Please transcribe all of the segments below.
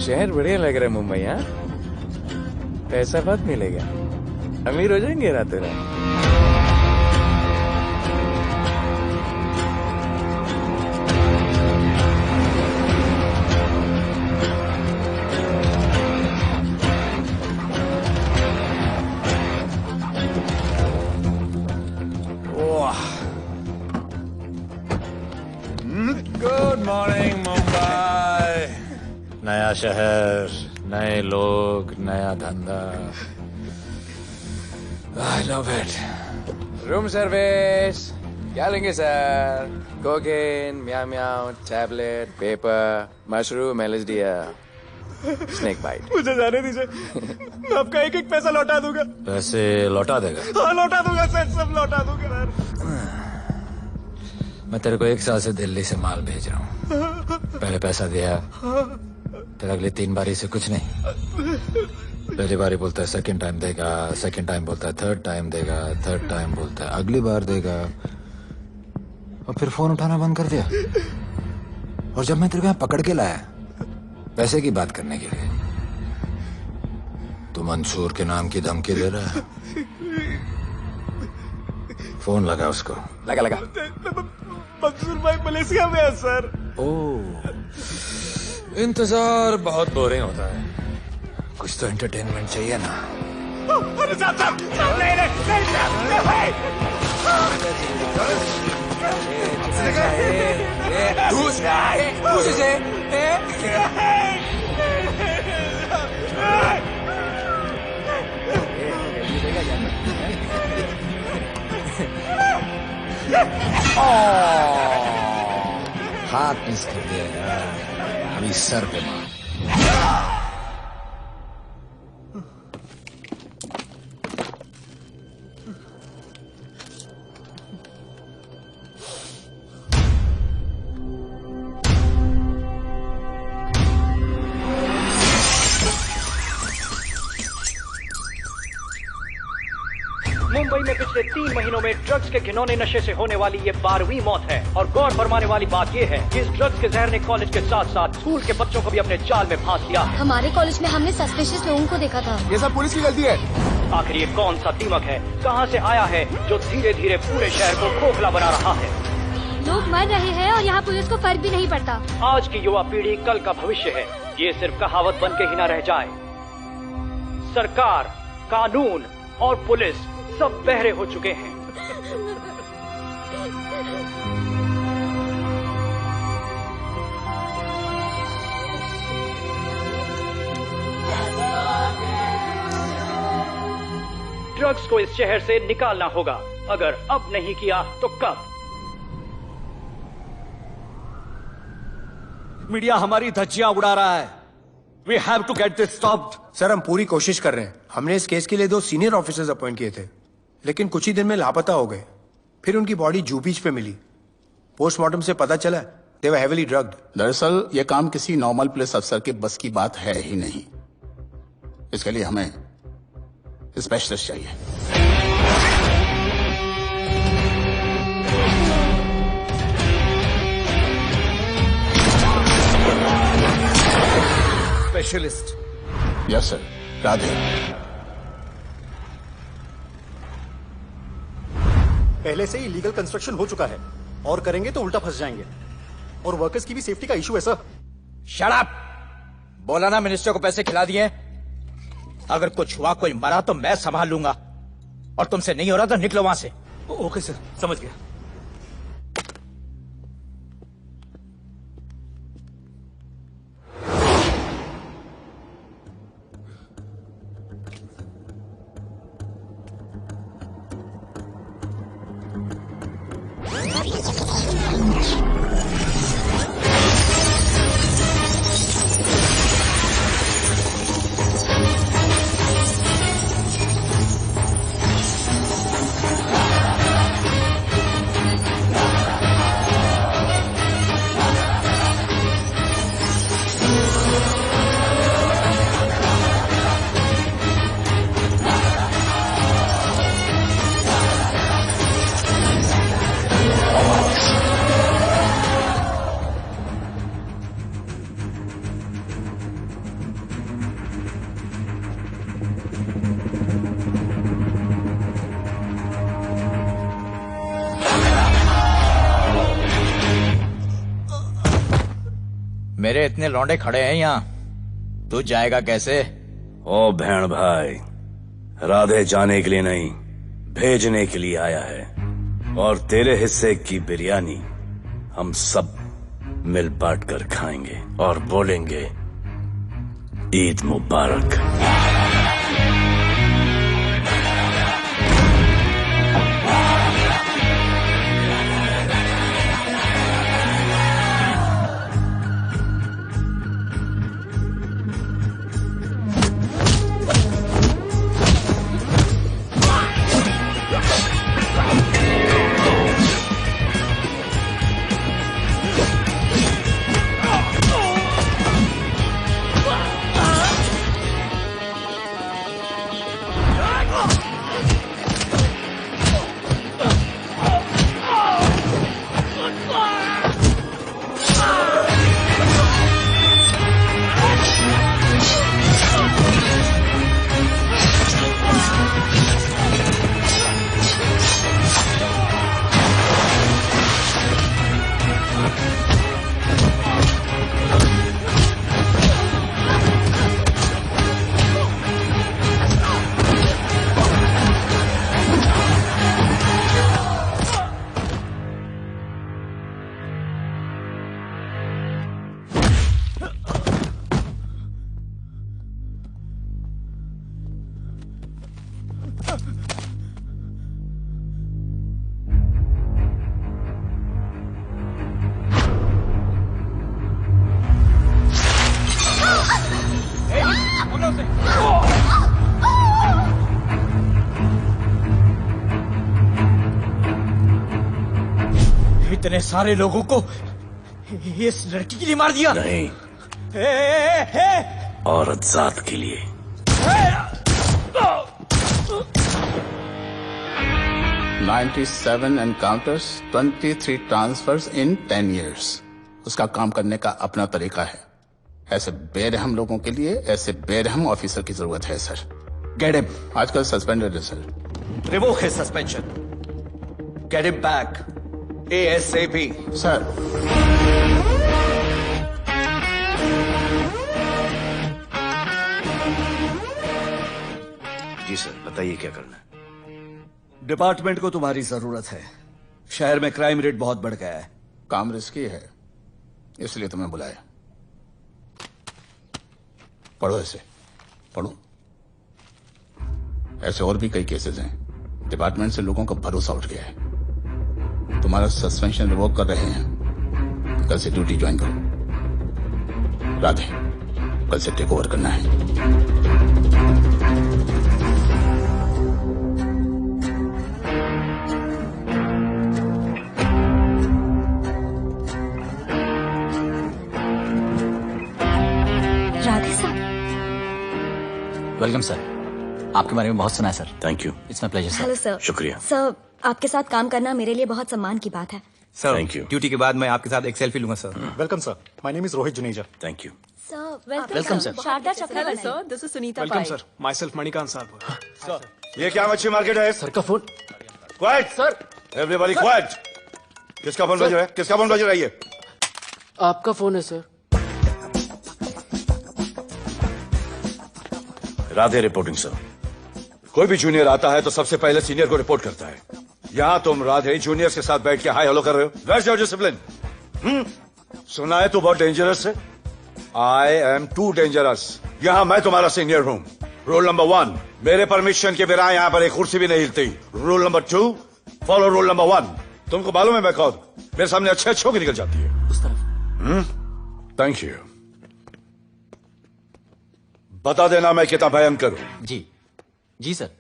शहर बढ़िया लग रहा है मुंबई। हाँ, पैसा बहुत मिलेगा, अमीर हो जाएंगे रातों रात। Good morning Mumbai. नया शहर, नए लोग, नया धंधा। I love it. Room service क्या लेंगे sir? Cocaine, meow meow, tablet, paper, mushroom, LSD, snake bite. मुझे जाने दीजिए, मैं आपका एक एक पैसा लौटा दूंगा। पैसे लौटा देगा? हाँ लौटा दूंगा सर, सब लौटा दूंगा सर। मैं तेरे को 1 साल से दिल्ली से माल भेज रहा हूँ। पहले पैसा दिया, फिर अगली 3 बारी से कुछ नहीं। पहली बारी बोलता है सेकंड टाइम देगा, सेकंड टाइम बोलता है थर्ड टाइम देगा, थर्ड टाइम बोलता है अगली बार देगा, और फिर फोन उठाना बंद कर दिया। और जब मैं तेरे को यहाँ पकड़ के लाया पैसे की बात करने के लिए, तो मंसूर के नाम की धमकी दे रहा है। फोन लगा उसको। लगा लगा। मंसूर भाई मलेशिया में है सर। ओह, इंतजार बहुत बोरिंग होता है, कुछ तो एंटरटेनमेंट चाहिए ना। अरे साहब साहब साहब नहीं नहीं भाई। हाथ मिस कर दिया यार, अभी सर पे मार। मुंबई में पिछले 3 महीनों में ड्रग्स के घिनौने नशे से होने वाली ये 12वीं मौत है। और गौर फरमाने वाली बात ये है कि इस ड्रग्स के जहर ने कॉलेज के साथ साथ स्कूल के बच्चों को भी अपने जाल में फांस लिया। हमारे कॉलेज में हमने सस्पिशियस लोगों को देखा था। ये सब पुलिस की गलती है। आखिर ये कौन सा दीमक है, कहां से आया है, जो धीरे धीरे पूरे शहर को खोखला बना रहा है? लोग मर रहे हैं और यहाँ पुलिस को फर्क भी नहीं पड़ता। आज की युवा पीढ़ी कल का भविष्य है, ये सिर्फ कहावत बन के ही न रह जाए। सरकार, कानून और पुलिस सब बहरे हो चुके हैं। ड्रग्स को इस शहर से निकालना होगा, अगर अब नहीं किया तो कब? मीडिया हमारी धज्जियां उड़ा रहा है। We have to get this stopped. Sir हम पूरी कोशिश कर रहे हैं। हमने इस केस के लिए 2 सीनियर ऑफिसर्स अपॉइंट किए थे, लेकिन कुछ ही दिन में लापता हो गए। फिर उनकी बॉडी जू बीच पे मिली। पोस्टमार्टम से पता चला दे वर हेवीली ड्रग्ड। दरअसल ये काम किसी नॉर्मल पुलिस अफसर के बस की बात है ही नहीं। इसके लिए हमें स्पेशलिस्ट चाहिए। स्पेशलिस्ट? Yes sir. राधे। पहले से ही लीगल कंस्ट्रक्शन हो चुका है, और करेंगे तो उल्टा फंस जाएंगे। और वर्कर्स की भी सेफ्टी का इशू है सर। Shut up! बोला ना मिनिस्टर को पैसे खिला दिए। अगर कुछ हुआ, कोई मरा तो मैं संभाल लूंगा, और तुमसे नहीं हो रहा तो निकलो वहां से। ओके सर, समझ गया। मेरे इतने लौंडे खड़े हैं यहाँ, तू जाएगा कैसे? ओ बहन भाई, राधे जाने के लिए नहीं, भेजने के लिए आया है। और तेरे हिस्से की बिरयानी हम सब मिल बांट कर खाएंगे और बोलेंगे ईद मुबारक। इतने सारे लोगों को इस लड़की के लिए मार दिया? नहीं, औरत जात के लिए। $97 encounters, 23 transfers in 10 years. उसका काम करने का अपना तरीका है। ऐसे बेरहम लोगों के लिए ऐसे बेरहम ऑफिसर की जरूरत है सर। Get him. आजकल सस्पेंडेड है sir. Revoke his suspension. Get him back. ASAP. Sir, जी सर, बताइए क्या करना है। डिपार्टमेंट को तुम्हारी जरूरत है। शहर में क्राइम रेट बहुत बढ़ गया है। काम रिस्की है, इसलिए तुम्हें बुलाया। पढ़ो इसे, पढ़ो। ऐसे और भी कई केसेस हैं। डिपार्टमेंट से लोगों का भरोसा उठ गया है। तुम्हारा सस्पेंशन रिवोक कर रहे हैं। कल से ड्यूटी ज्वाइन करो। राधे, कल से टेक ओवर करना है। राधे साहब। Welcome sir. आपके बारे में बहुत सुना है sir. Thank you. It's my pleasure sir. Hello sir. शुक्रिया। सर, आपके साथ काम करना मेरे लिए बहुत सम्मान की बात है। Sir, Thank you. ड्यूटी के बाद मैं आपके साथ एक सेल्फी लूंगा sir. Welcome sir, my name is Rohit Juneja. Thank you. Sir, welcome sir. Sharda Chakraborty. This is Sunita welcome Pai. Sir, myself Manikant साहब। ये क्या मच्छी मार्केट है? सर का phone. Quiet sir, everybody quiet. किसका फोन बज रहा है? किसका फोन बज रहा है? ये आपका फोन है सर। Radhe reporting sir. कोई भी जूनियर आता है तो सबसे पहले सीनियर को रिपोर्ट करता है। यहाँ तुम राधे जूनियर्स के साथ बैठ के हाई हेलो कर रहे हो। Where's your discipline? सुना है तू बहुत डेंजरस है। I am too dangerous. यहाँ मैं तुम्हारा सीनियर हूँ। रूल नंबर 1, मेरे परमिशन के बिना यहाँ पर एक कुर्सी भी नहीं हिलती। Rule number 2, follow rule number 1। तुमको मालूम है मैं कौन? मेरे सामने अच्छे अच्छों की निकल जाती है। उस तरफ। Thank you. बता देना मैं कितना भयंकर हूं। जी जी सर।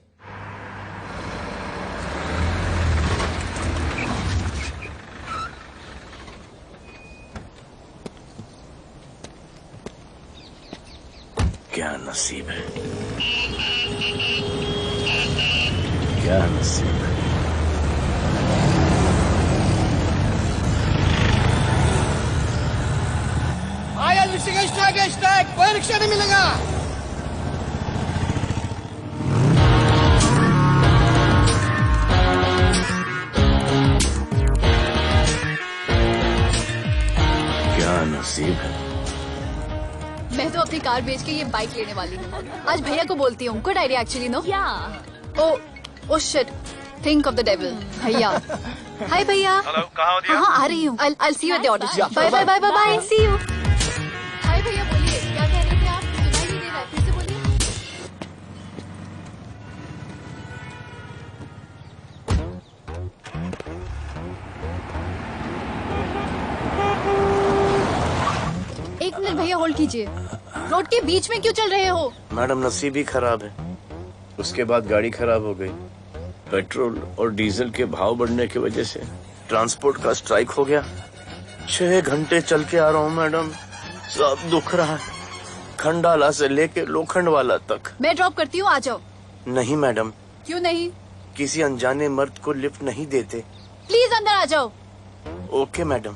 क्या नसीब है, क्या नसीब है। आया ऋषिकेश आगे स्टैक, कोई रिक्शा नहीं मिलेगा। क्या नसीब है, अपनी कार बेच के ये बाइक लेने वाली हूँ। आज भैया को बोलती हूँ। Good idea actually no. Oh shit, think of the devil. भैया हाय भैया। हेलो, कहाँ हो दिया? हाँ आ रही हूँ। I'll see you at the auditorium. Bye bye bye bye bye, see you। Hi भैया बोलिए, क्या कह रहे थे आप? सुनाई नहीं दे रहा है, फिर से बोलिए। एक मिनट भैया होल्ड कीजिए। रोड के बीच में क्यों चल रहे हो? मैडम नसीब ही खराब है, उसके बाद गाड़ी खराब हो गई। पेट्रोल और डीजल के भाव बढ़ने की वजह से ट्रांसपोर्ट का स्ट्राइक हो गया। 6 घंटे चल के आ रहा हूँ मैडम, सब दुख रहा है, खंडाला से लेके लोखंडवाला तक। मैं ड्रॉप करती हूँ, आ जाओ। नहीं मैडम। क्यों नहीं? किसी अनजाने मर्द को लिफ्ट नहीं देते। प्लीज अंदर आ जाओ। Okay madam.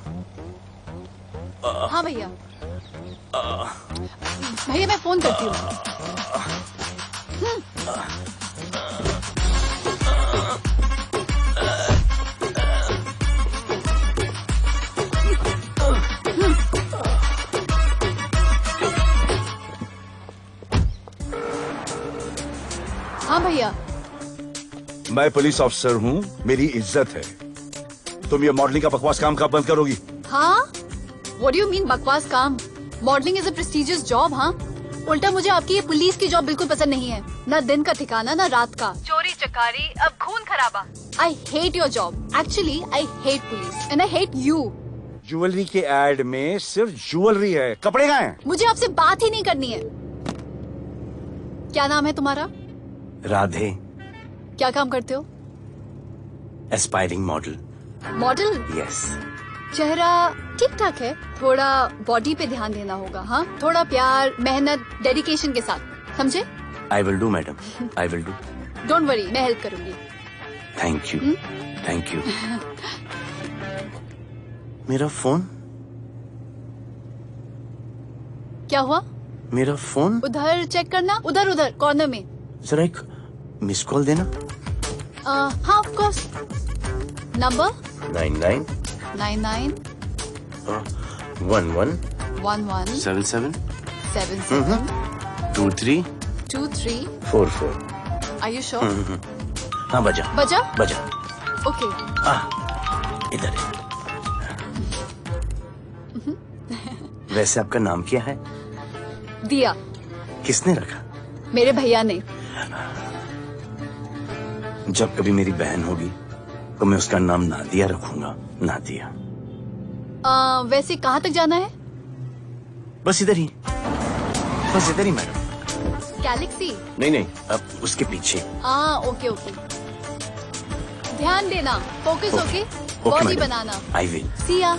हाँ भैया। भैया मैं फोन करती हूँ। हाँ भैया। मैं पुलिस ऑफिसर हूँ, मेरी इज्जत है। तुम ये मॉडलिंग का बकवास काम कब बंद करोगी? हाँ, व्हाट डू यू मीन बकवास काम? Modelling is a prestigious job. हाँ, उल्टा मुझे आपकी ये पुलिस की जॉब बिल्कुल पसंद नहीं है। ना दिन का ठिकाना, ना रात का। चोरी चकारी, अब खून खराबा। I hate your job. Actually I hate police and I hate you. Jewellery के एड में सिर्फ ज्वेलरी है, कपड़े कहाँ हैं? मुझे आपसे बात ही नहीं करनी है। क्या नाम है तुम्हारा? राधे। क्या काम करते हो? Aspiring model. मॉडल? यस। चेहरा ठीक ठाक है, थोड़ा बॉडी पे ध्यान देना होगा। हाँ, थोड़ा प्यार, मेहनत, डेडिकेशन के साथ, समझे? I will do madam, I will do. Don't worry, मैं हेल्प करूंगी। Thank you, thank you. मेरा फोन? क्या हुआ? मेरा फोन? उधर चेक करना, उधर उधर कॉर्नर में। जरा एक मिस कॉल देना। हाँ of course. Number 99 99 11 11 77 77 23 23 44। Are you sure? हाँ बजा बजा? बजा। ओके। इधर है। वैसे आपका नाम क्या है? दिया। किसने रखा? मेरे भैया ने। जब कभी मेरी बहन होगी तो मैं उसका नाम नादिया रखूंगा। नादिया। वैसे कहाँ तक जाना है? बस इधर ही, बस इधर ही मैडम। गैलेक्सी? नहीं नहीं, अब उसके पीछे। Okay okay. ध्यान देना, फोकस होके बॉडी बनाना। I will. सी या।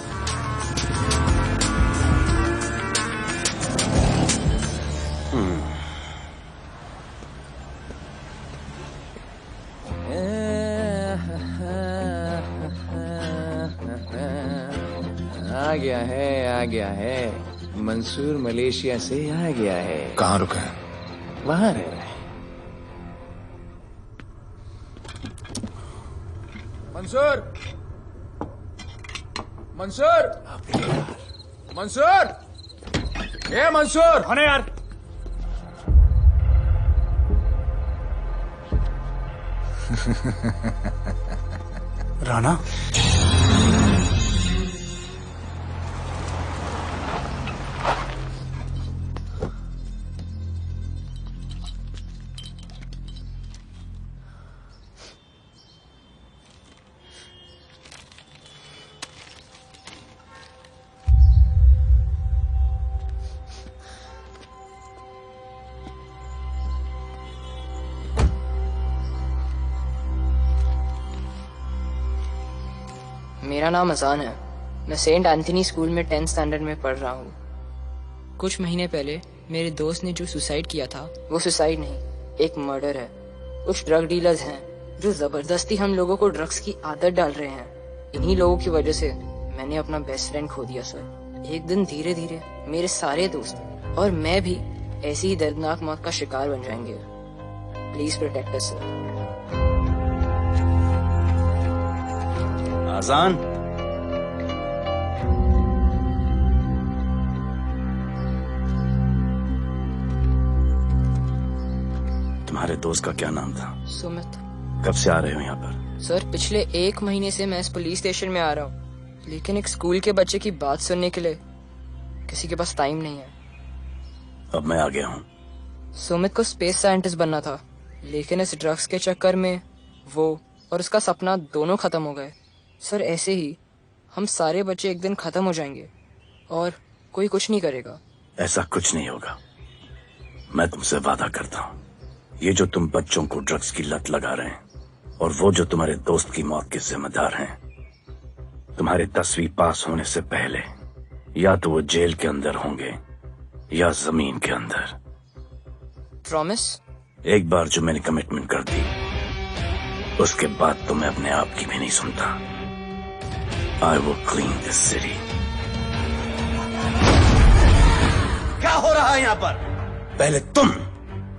आ गया है। मंसूर मलेशिया से आ गया है। कहाँ रुका है? वहाँ रह रहा है। मंसूर, मंसूर, मंसूर, ये मंसूर। कौन है यार? राणा। मेरा नाम अजान है। मैं सेंट एंथनी स्कूल में 10th स्टैंडर्ड में पढ़ रहा हूँ। कुछ महीने पहले मेरे दोस्त ने जो सुसाइड किया था, वो सुसाइड नहीं, एक मर्डर है। कुछ ड्रग डीलर्स हैं जो जबरदस्ती हम लोगों को ड्रग्स की आदत डाल रहे हैं। इन्हीं लोगों की वजह से मैंने अपना बेस्ट फ्रेंड खो दिया सर। एक दिन धीरे धीरे मेरे सारे दोस्त और मैं भी ऐसी ही दर्दनाक मौत का शिकार बन जाएंगे। Please protect us sir. Azaan. तुम्हारे दोस्त का क्या नाम था? सुमित। कब से आ रहे हो यहाँ पर? सर पिछले 1 महीने से मैं इस पुलिस स्टेशन में आ रहा हूँ, लेकिन एक स्कूल के बच्चे की बात सुनने के लिए किसी के पास टाइम नहीं है। अब मैं आ गया हूँ। सुमित को स्पेस साइंटिस्ट बनना था, लेकिन इस ड्रग्स के चक्कर में वो और उसका सपना दोनों खत्म हो गए। सर ऐसे ही हम सारे बच्चे एक दिन खत्म हो जाएंगे और कोई कुछ नहीं करेगा। ऐसा कुछ नहीं होगा, मैं तुमसे वादा करता हूँ। ये जो तुम बच्चों को ड्रग्स की लत लगा रहे हैं और वो जो तुम्हारे दोस्त की मौत के जिम्मेदार हैं, तुम्हारे 10वीं पास होने से पहले या तो वो जेल के अंदर होंगे या जमीन के अंदर। प्रॉमिस? एक बार जो मैंने कमिटमेंट कर दी, उसके बाद तो मैं अपने आप की भी नहीं सुनता। I will clean this city. क्या हो रहा है यहाँ पर? पहले तुम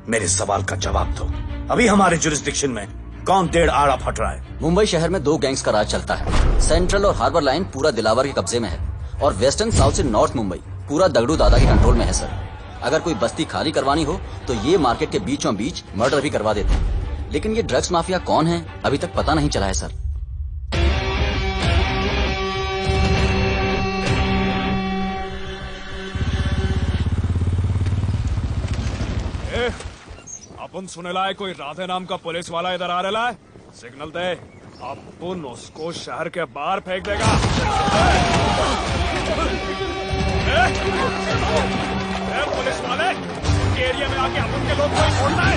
मेरे सवाल का जवाब दो। अभी हमारे जुरिस्डिक्शन में कौन डेढ़ आड़ा फट रहा है? मुंबई शहर में 2 गैंग्स का राज चलता है। सेंट्रल और हार्बर लाइन पूरा दिलावर के कब्जे में है और वेस्टर्न साउथ से नॉर्थ मुंबई पूरा दगड़ू दादा के कंट्रोल में है सर। अगर कोई बस्ती खाली करवानी हो तो ये मार्केट के बीचों बीच मर्डर भी करवा देते हैं, लेकिन ये ड्रग्स माफिया कौन है अभी तक पता नहीं चला है सर। अपन सुनेला है कोई राधे नाम का पुलिस वाला इधर आ रहा है। सिग्नल दे, अपन उसको शहर के बाहर फेंक देगा। पुलिस वाले एरिया में आके अपन के लोग को छोड़ना है।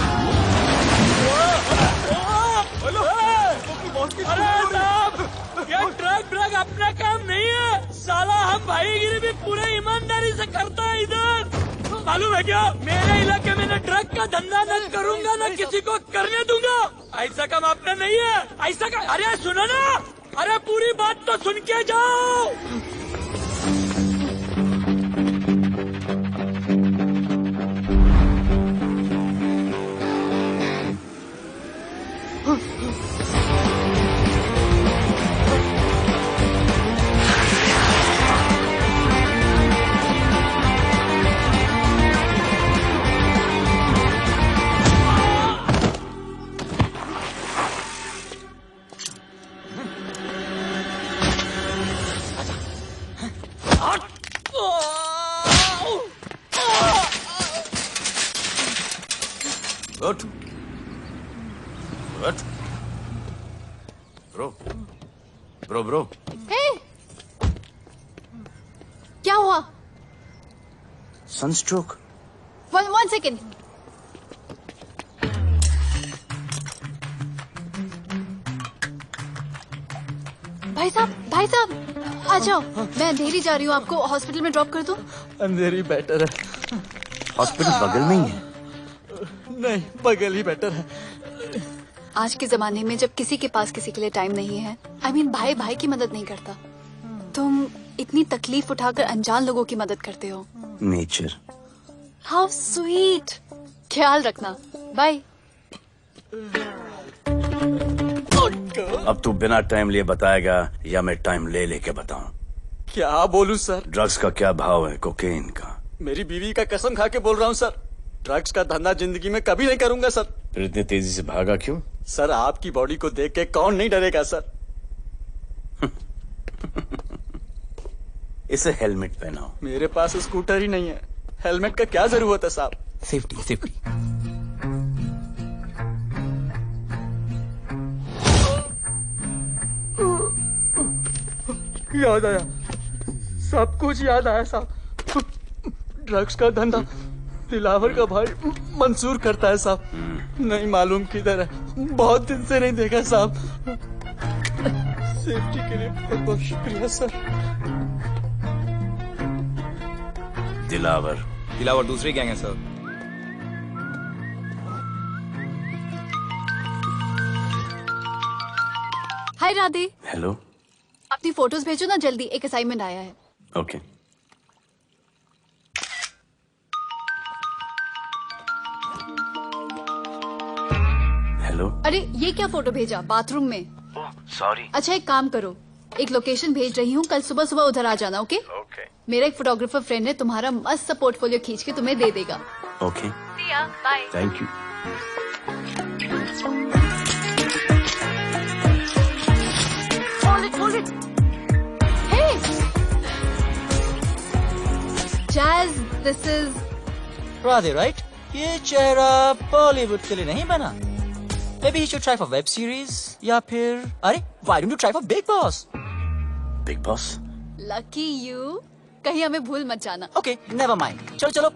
अरे साहब, ये ड्रग अपना काम नहीं है साला। हम भाईगिरी भी पूरे ईमानदारी से करता है इधर। मालूम है क्या, मेरे इलाके में न ड्रग का धंधा न करूंगा न किसी को करने दूंगा। ऐसा काम अपना नहीं है। ऐसा का, अरे सुनो ना, अरे पूरी बात तो सुन के जाओ। Good. Good. Bro. Hey! क्या हुआ? Sunstroke. One second. भाई साहब, आ जाओ। मैं अंधेरी जा रही हूँ, आपको हॉस्पिटल में ड्रॉप कर दूँ? अंधेरी बेटर है। हॉस्पिटल बगल में ही है। नहीं, बगल ही बेटर है। आज के जमाने में जब किसी के पास किसी के लिए टाइम नहीं है, भाई की मदद नहीं करता, तुम इतनी तकलीफ उठाकर अनजान लोगों की मदद करते हो। नेचर। How sweet. ख्याल रखना। बाय। अब तू बिना टाइम लिए बताएगा या मैं टाइम ले लेके बताऊं? क्या बोलूं सर? ड्रग्स का क्या भाव है कोकेन का? मेरी बीवी का कसम खा के बोल रहा हूँ सर, ड्रग्स का धंधा जिंदगी में कभी नहीं करूंगा सर। फिर इतनी तेजी से भागा क्यों? सर आपकी बॉडी को देख के कौन नहीं डरेगा सर। इसे हेलमेट पहनाओ। मेरे पास स्कूटर ही नहीं है, हेलमेट का क्या जरूरत है साहब? सेफ्टी। याद आया, सब कुछ याद आया साहब। ड्रग्स का धंधा दिलावर का भाई मंसूर करता है साहब। नहीं मालूम किधर है, बहुत दिन से नहीं देखा साहब। सेफ्टी के लिए बहुत बहुत शुक्रिया सर। दिलावर दूसरी गैंग है सर। हाय राधे। हेलो। अपनी फोटोज भेजो ना जल्दी, एक असाइनमेंट आया है। ओके। हेलो। अरे ये क्या फोटो भेजा बाथरूम में? सॉरी। अच्छा एक काम करो, एक लोकेशन भेज रही हूँ, कल सुबह सुबह उधर आ जाना। ओके? मेरा एक फोटोग्राफर फ्रेंड है, तुम्हारा मस्त सा पोर्टफोलियो खींच के तुम्हें दे देगा। Okay. Bye. Thank you. it. Hey, Jazz, this is Radhe, right? ये चेहरा बॉलीवुड के लिए नहीं बना. Maybe you should try for web series या फिर अरे why don't you try for Big Boss? Big Boss? lucky you. कहीं हमें भूल मत जाना. Okay, never mind. चलो.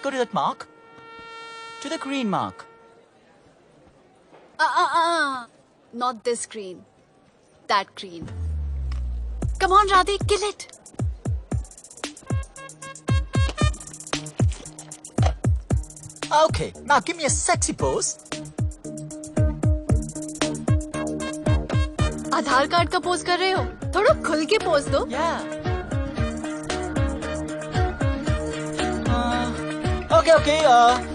Go to that mark. To the green mark. Not this green. That green. Come on, Radhe, kill it. Okay, now give me a sexy pose. Aadhaar card का pose कर रहे हो? थोड़ा खुल के pose दो. Okay.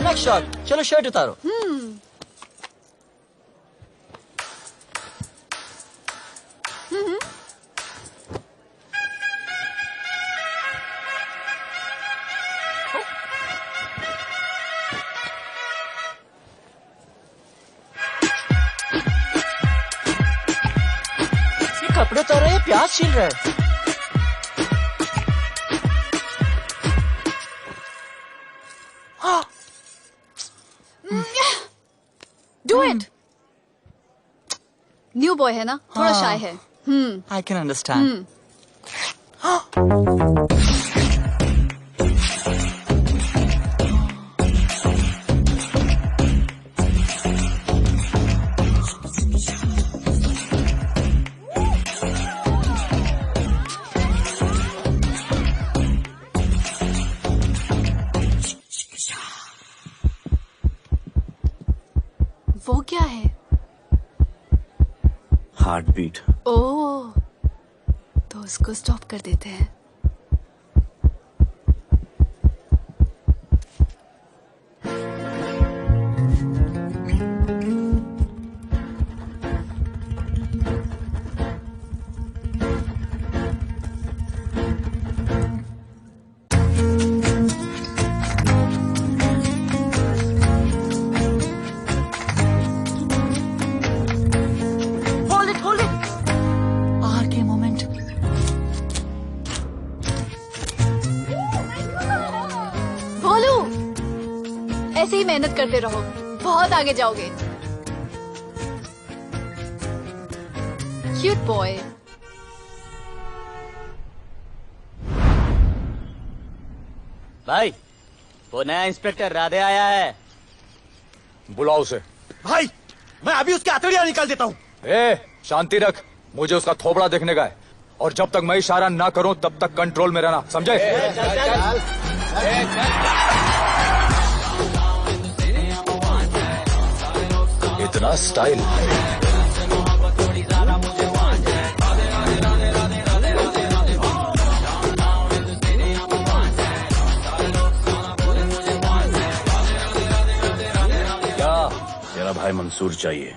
Next shot. चलो shirt उतारो. कपड़े उतारो या प्याज छील रहे हैं? Do it. न्यू बॉय है ना, थोड़ा शाय है. I can understand. वो क्या है? Heart beat. ओह, तो उसको स्टॉप कर देते हैं. ऐसे ही मेहनत करते रहो, बहुत आगे जाओगे. Cute boy. भाई, वो नया इंस्पेक्टर राधे आया है. बुलाओ उसे. भाई, मैं अभी उसकी हथेलियां निकाल देता हूँ. शांति रख. मुझे उसका थोबड़ा देखने का है, और जब तक मैं इशारा ना करूं तब तक कंट्रोल में रहना, समझे? इतना स्टाइल. तेरा भाई मंसूर चाहिए,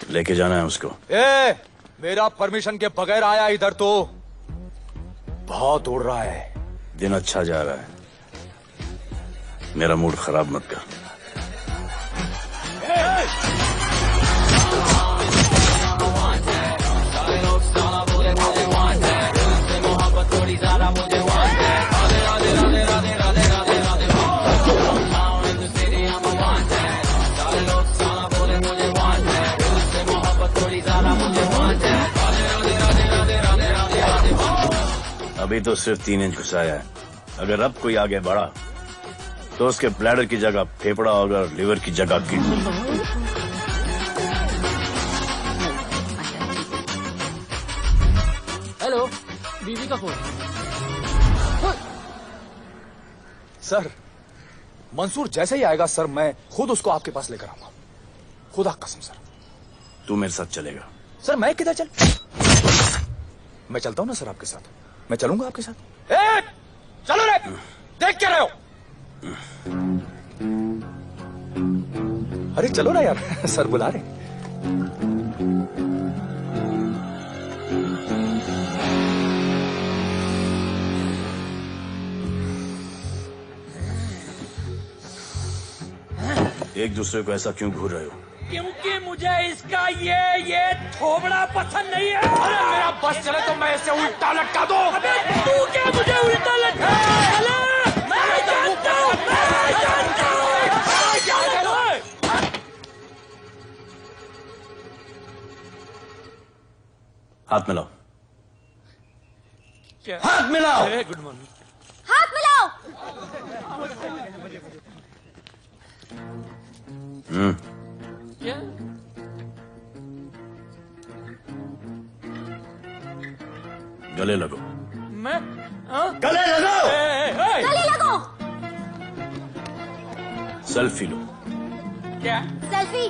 लेके जाना है उसको. मेरा परमिशन के बगैर आया इधर तो. बहुत उड़ रहा है. दिन अच्छा जा रहा है, मेरा मूड खराब मत कर. अभी तो सिर्फ 3 इंच घुसाया है. अगर अब कोई आगे बढ़ा तो उसके ब्लैडर की जगह फेफड़ा होगा और लिवर की जगह किडनी. हेलो, बीवी का फोन. सर, मंसूर जैसे ही आएगा सर, मैं खुद उसको आपके पास लेकर आऊंगा. खुदा कसम सर. तू मेरे साथ चलेगा? सर मैं किधर चल? मैं चलता हूं ना सर आपके साथ. मैं चलूंगा आपके साथ. चलो रे, देख क्या रहे हो? अरे चलो ना यार, सर बुला रहे. एक दूसरे को ऐसा क्यों घूर रहे हो? क्योंकि मुझे इसका ये खोबड़ा पसंद नहीं है। अरे मेरा बस चले तो मैं इसे उल्टा लटका दूं। अबे तू क्या मुझे उल्टा लटका? मैं जानता हूँ, मैं जानता हूँ। हाथ मिलाओ। क्या? हाथ मिलाओ। Good morning. हाथ मिलाओ। क्या? गले लगो। मैं हाँ? गले लगो। गले लगो। सेल्फी लो। क्या? सेल्फी।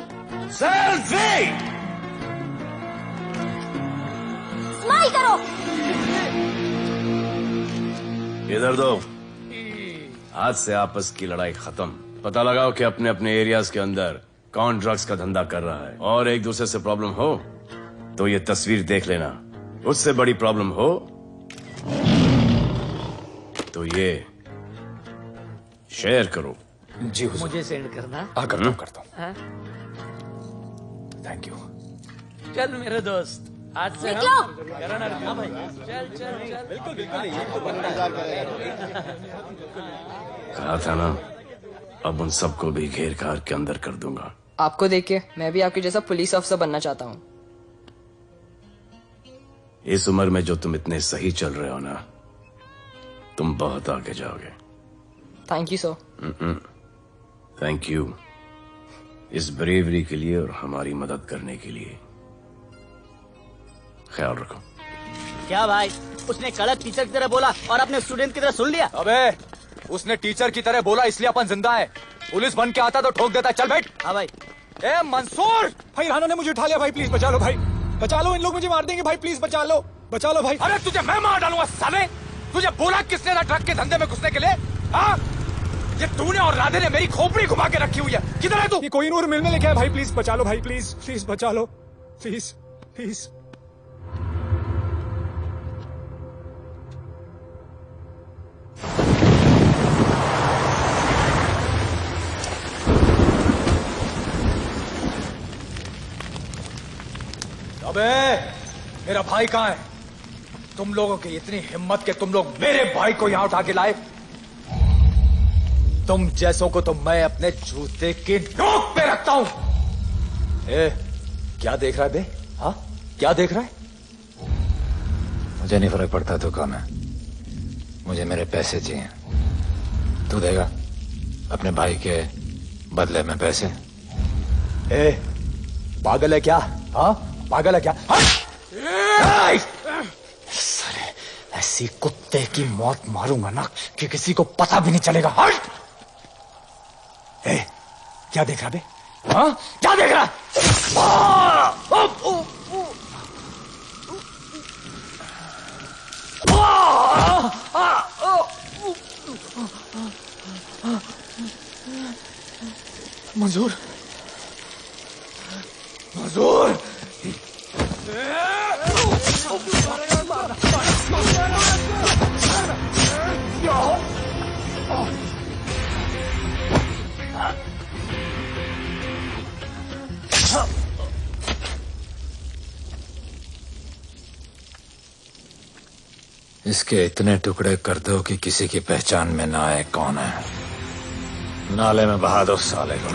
सेल्फी। स्माइल करो। इधर दो। आज से आपस की लड़ाई खत्म। पता लगाओ कि अपने अपने एरियाज के अंदर कौन ड्रग्स का धंधा कर रहा है, और एक दूसरे से प्रॉब्लम हो तो ये तस्वीर देख लेना। उससे बड़ी प्रॉब्लम हो तो ये शेयर करो। जी हुजूर। मुझे सेंड करना। करता हूँ करता हूँ। हाँ? Thank you. चल मेरे दोस्त, आज से निकलो। हाँ भाई, चल चल चल। बिल्कुल बिल्कुल। कहा था ना, अब उन सबको भी घेर घार के अंदर कर दूंगा। आपको देख के मैं भी आपके जैसा पुलिस ऑफिसर बनना चाहता हूँ। इस उम्र में जो तुम इतने सही चल रहे हो ना, तुम बहुत आगे जाओगे। Thank you sir. Thank you इस ब्रेवरी के लिए और हमारी मदद करने के लिए। ख्याल रखो। क्या भाई, उसने कड़क टीचर की तरह बोला और अपने स्टूडेंट की तरह सुन लिया? अबे उसने टीचर की तरह बोला इसलिए अपन जिंदा है। पुलिस बन के आता तो ठोक देता। चल बैठ। हाँ भाई। ए मंसूर भाई, राना ने मुझे उठा लिया भाई, प्लीज बचा लो भाई, बचा लो, इन लोग मुझे मार देंगे भाई, प्लीज बचा लो भाई। अरे तुझे मैं मार डालूंगा साले। तुझे बोला किसने था ट्रक के धंधे में घुसने के लिए? हाँ, ये तूने और राधे ने मेरी खोपड़ी घुमा के रखी हुई है। किधर है तू? ये कोई नूर मिल में लेके आया भाई, प्लीज बचा लो भाई, प्लीज प्लीज बचा लो, प्लीज प्लीज। अबे मेरा भाई कहाँ है? तुम लोगों की इतनी हिम्मत कि तुम लोग मेरे भाई को यहाँ उठा के लाए। तुम जैसों को तो मैं अपने जूते की नोक पे रखता हूँ। ए, क्या देख रहा है बे? हाँ, क्या देख रहा है? मुझे नहीं फर्क पड़ता तू कौन है, मुझे मेरे पैसे चाहिए। तू देगा अपने भाई के बदले में पैसे? ए, पागल है क्या? हाँ, पागल है क्या? साले ऐसी कुत्ते की मौत मारूंगा ना कि किसी को पता भी नहीं चलेगा। हट! ए, क्या देख रहा बे? हाँ, क्या देख रहा? मंजूर, मंजूर। इसके इतने टुकड़े कर दो कि किसी की पहचान में ना आए कौन है। नाले में बहा दो साले को।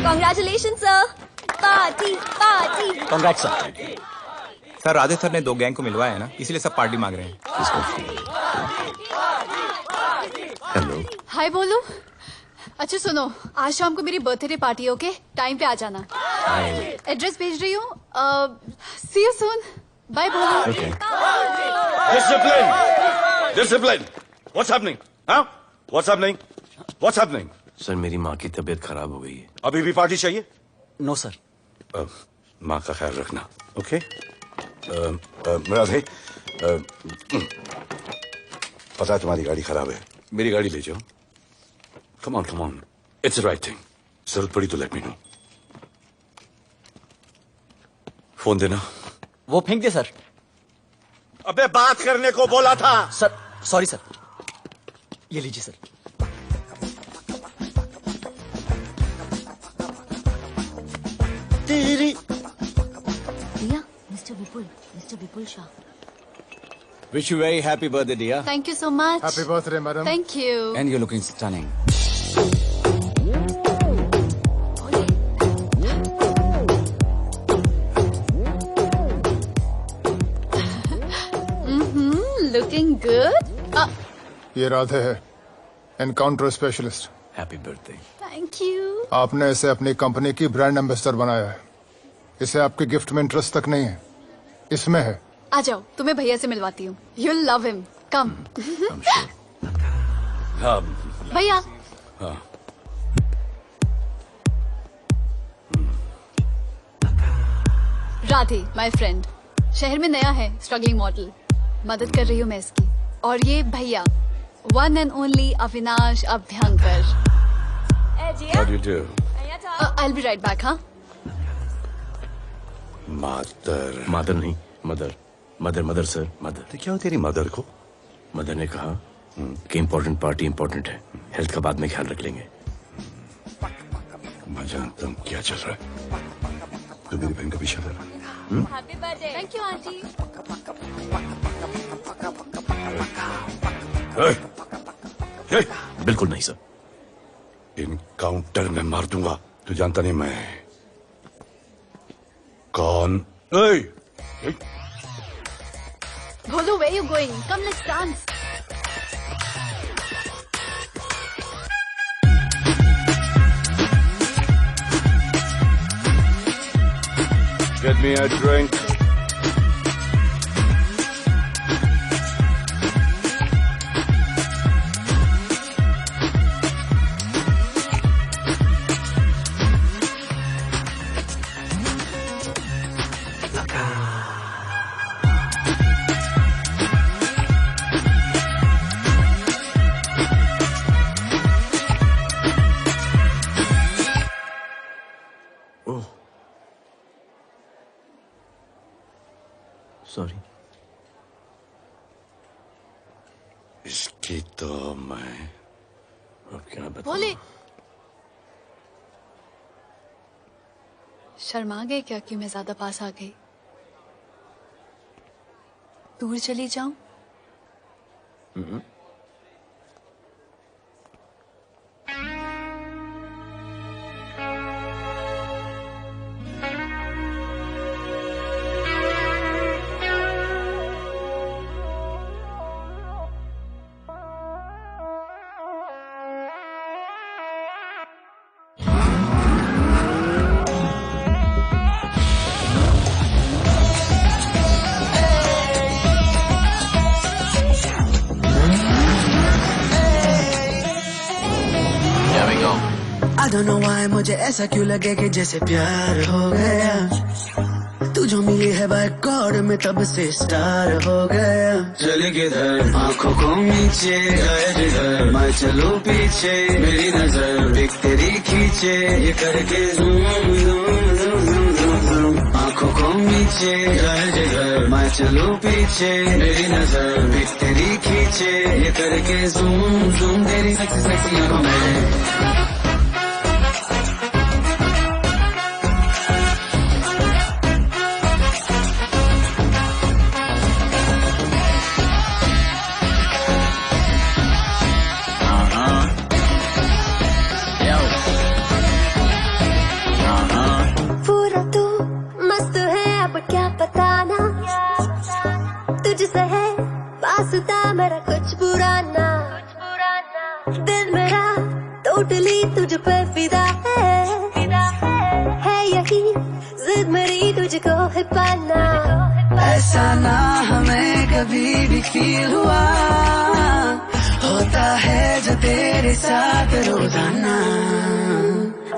Congratulation sir, party party. Congrats sir. Sir Radhe sir ने 2 गैंग को मिलवाया है ना, इसीलिए सब पार्टी मांग रहे हैं। हेलो। हाय बोलू। अच्छा सुनो, आज शाम को मेरी बर्थडे पार्टी, ओके? टाइम पे आ जाना। एड्रेस भेज रही हूँ। सी यू सून। बाय बोलू। Discipline! Discipline! What's happening? Huh? What's happening? What's happening? Sir मेरी माँ की तबीयत खराब हो गई है। अभी भी पार्टी चाहिए? No sir. माँ का ख्याल रखना, ओके? राधे, पता है तुम्हारी गाड़ी खराब है, मेरी गाड़ी ले जाओ। Come on, it's the right thing. जरूरत पड़ी तो लेट मी नो। फोन देना। वो फेंक दे सर। अबे बात करने को बोला था। सर सॉरी सर, ये लीजिए सर। तेरी दिया, mister Vipul Shah. Wish you very happy birthday, dear. Thank you so much. Happy birthday, madam. Thank you. And you're looking stunning. Looking good. ये राधे है, encounter specialist. Happy birthday. Thank you. आपने इसे अपनी company की brand ambassador बनाया है। इसे आपके गिफ्ट में इंटरेस्ट तक नहीं है, इसमें है। आ जाओ, तुम्हें भैया से मिलवाती हूँ। You'll love him. Come. भैया। Radhe, my friend. शहर में नया है, स्ट्रगलिंग मॉडल। मदद कर रही हूँ मैं इसकी। और ये भैया, one and only Avinash Abhyankar. How do you do? I'll be right back, हाँ? मदर नहीं, मदर सर, मदर। तो क्या हो तेरी मदर को? मदर ने कहा कि इम्पोर्टेंट पार्टी इम्पोर्टेंट है, हेल्थ का बाद में ख्याल रख लेंगे। मैं जानता हूँ क्या चल रहा है। तो मेरी बहन का पीछा कर। Happy birthday. Thank you, auntie. बिल्कुल नहीं सर। इनकाउंटर में मार दूंगा। तू जानता नहीं मैं कौन? Bholu, where you going? Come, let's dance. Get me a drink. Sorry. इसकी तो मैं अब क्या बताऊं? भोले, शर्मा गए क्या कि मैं ज्यादा पास आ गई? दूर चली जाऊं? I don't know why मुझे ऐसा क्यों लगे कि जैसे प्यार हो गया। तू जो मिली है बाय गॉड में तब से स्टार हो गया। चले किधर आंखों को नीचे गए जिधर, मैं चलूं पीछे मेरी नजर एक तेरी खींचे, ये करके zoom zoom zoom zoom zoom. आंखों को नीचे गए जिधर, मैं चलूं पीछे मेरी नजर एक तेरी खींचे, ये करके ज़ूम ज़ूम तेरी सेक्सी सेक्सी आंखों में। मेरा कुछ पुराना दिल मेरा टोटली तुझ पे फिदा है यही जिद मेरी तुझको है पाना। ऐसा ना हमें कभी भी फील हुआ, होता है जो तेरे साथ रोजाना।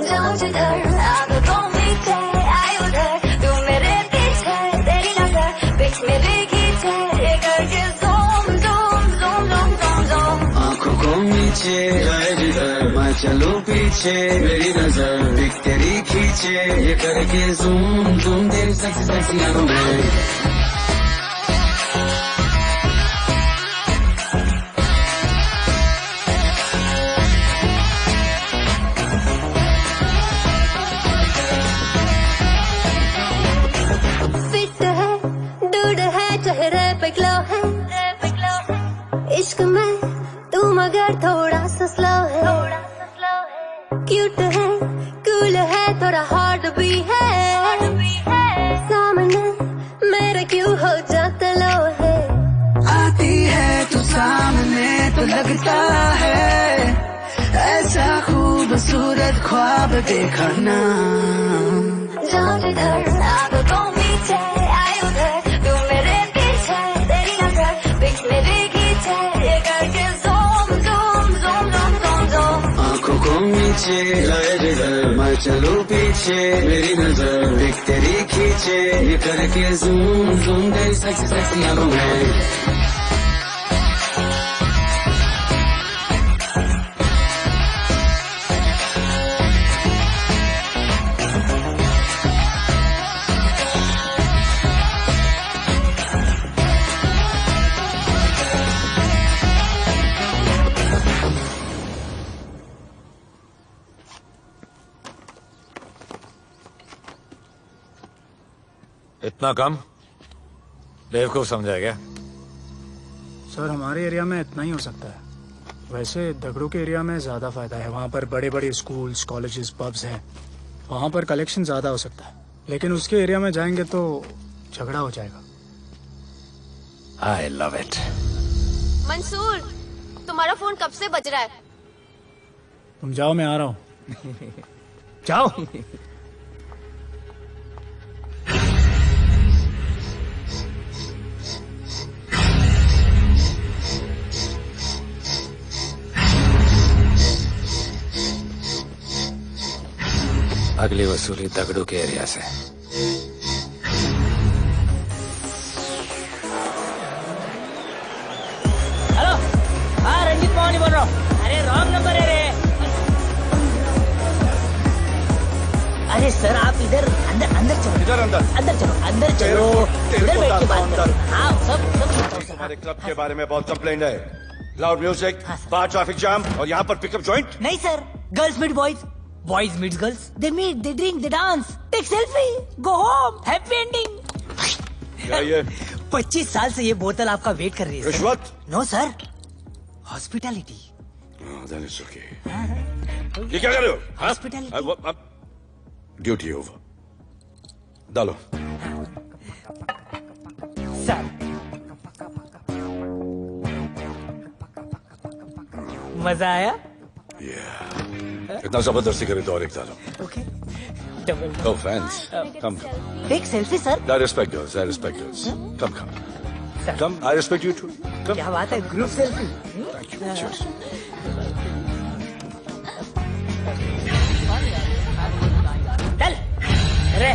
जाऊं जिधर आदतों में चाहे आए उधर, तू मेरे पीछे तेरी नजर बीच मेरे खींचे, ये करके आंखों को नीचे गए जिधर, मैं चलूं पीछे मेरी नजर एक तेरी खींचे, ये करके ज़ूम ज़ूम तेरी सेक्सी सेक्सी आंखों में। पर थोड़ा सा स्लो है, क्यूट है, कूल है, थोड़ा हॉट भी है, सामने मेरे क्यों हो जाता लो है। आती है तू सामने तो लगता है ऐसा खूबसूरत ख्वाब देखा ना। जाओ जिधर आंखों पीछे आए उधर, तू मेरे पीछे तेरी नजर पिक्स मेरी खींचे, ये करके zoom zoom zoom zoom zoom zoom. आंखों को नीचे लाए जिधर मैं चलूं पीछे, मेरी नजर एक तेरी खींचे, ये करके ज़ूम ज़ूम तेरी सेक्सी सेक्सी आंखों में। इतना कम बेवकूफ समझा क्या? सर हमारे एरिया में इतना ही हो सकता है, वैसे दगड़ू के एरिया में ज्यादा फायदा है। वहाँ पर बड़े बड़े स्कूल्स, कॉलेजेस, पब्स हैं, वहाँ पर कलेक्शन ज्यादा हो सकता है। लेकिन उसके एरिया में जाएंगे तो झगड़ा हो जाएगा। आई लव इट। मंसूर, तुम्हारा फोन कब से बज रहा है? तुम जाओ, मैं आ रहा हूँ। जाओ। अगली वसूली दगड़ू के एरिया से। हेलो, हाँ रंजीत मोहन बोल रहा हूँ। अरे रॉन्ग नंबर है रे। अरे सर आप इधर अंदर अंदर चलो। इधर अंदर अंदर चलो, अंदर चलो, इधर बैठ के बात करो। हाँ सब हमारे क्लब के बारे में बहुत कंप्लेंट है। लाउड म्यूजिक, बाहर ट्रैफिक जाम और यहाँ पर पिकअप जॉइंट। नहीं sir, girls meet boys, boys meet girls, they meet, they drink, they dance, take selfie, go home, happy ending. क्या ये? 25 साल से ये बोतल आपका वेट कर रही है। रिश्वत? No sir, hospitality. Then it's okay. ये क्या कर रहे हो? हॉस्पिटैलिटी। Duty over. डालो। सर मजा आया? इतना जबरदस्ती करे तो और एक डालो। Okay. Oh, fans. Come. Take selfie, sir. I respect girls. I respect girls. Come. Come. I respect you too. Come. क्या बात है, group selfie. Thank you. Cheers. चल, रे।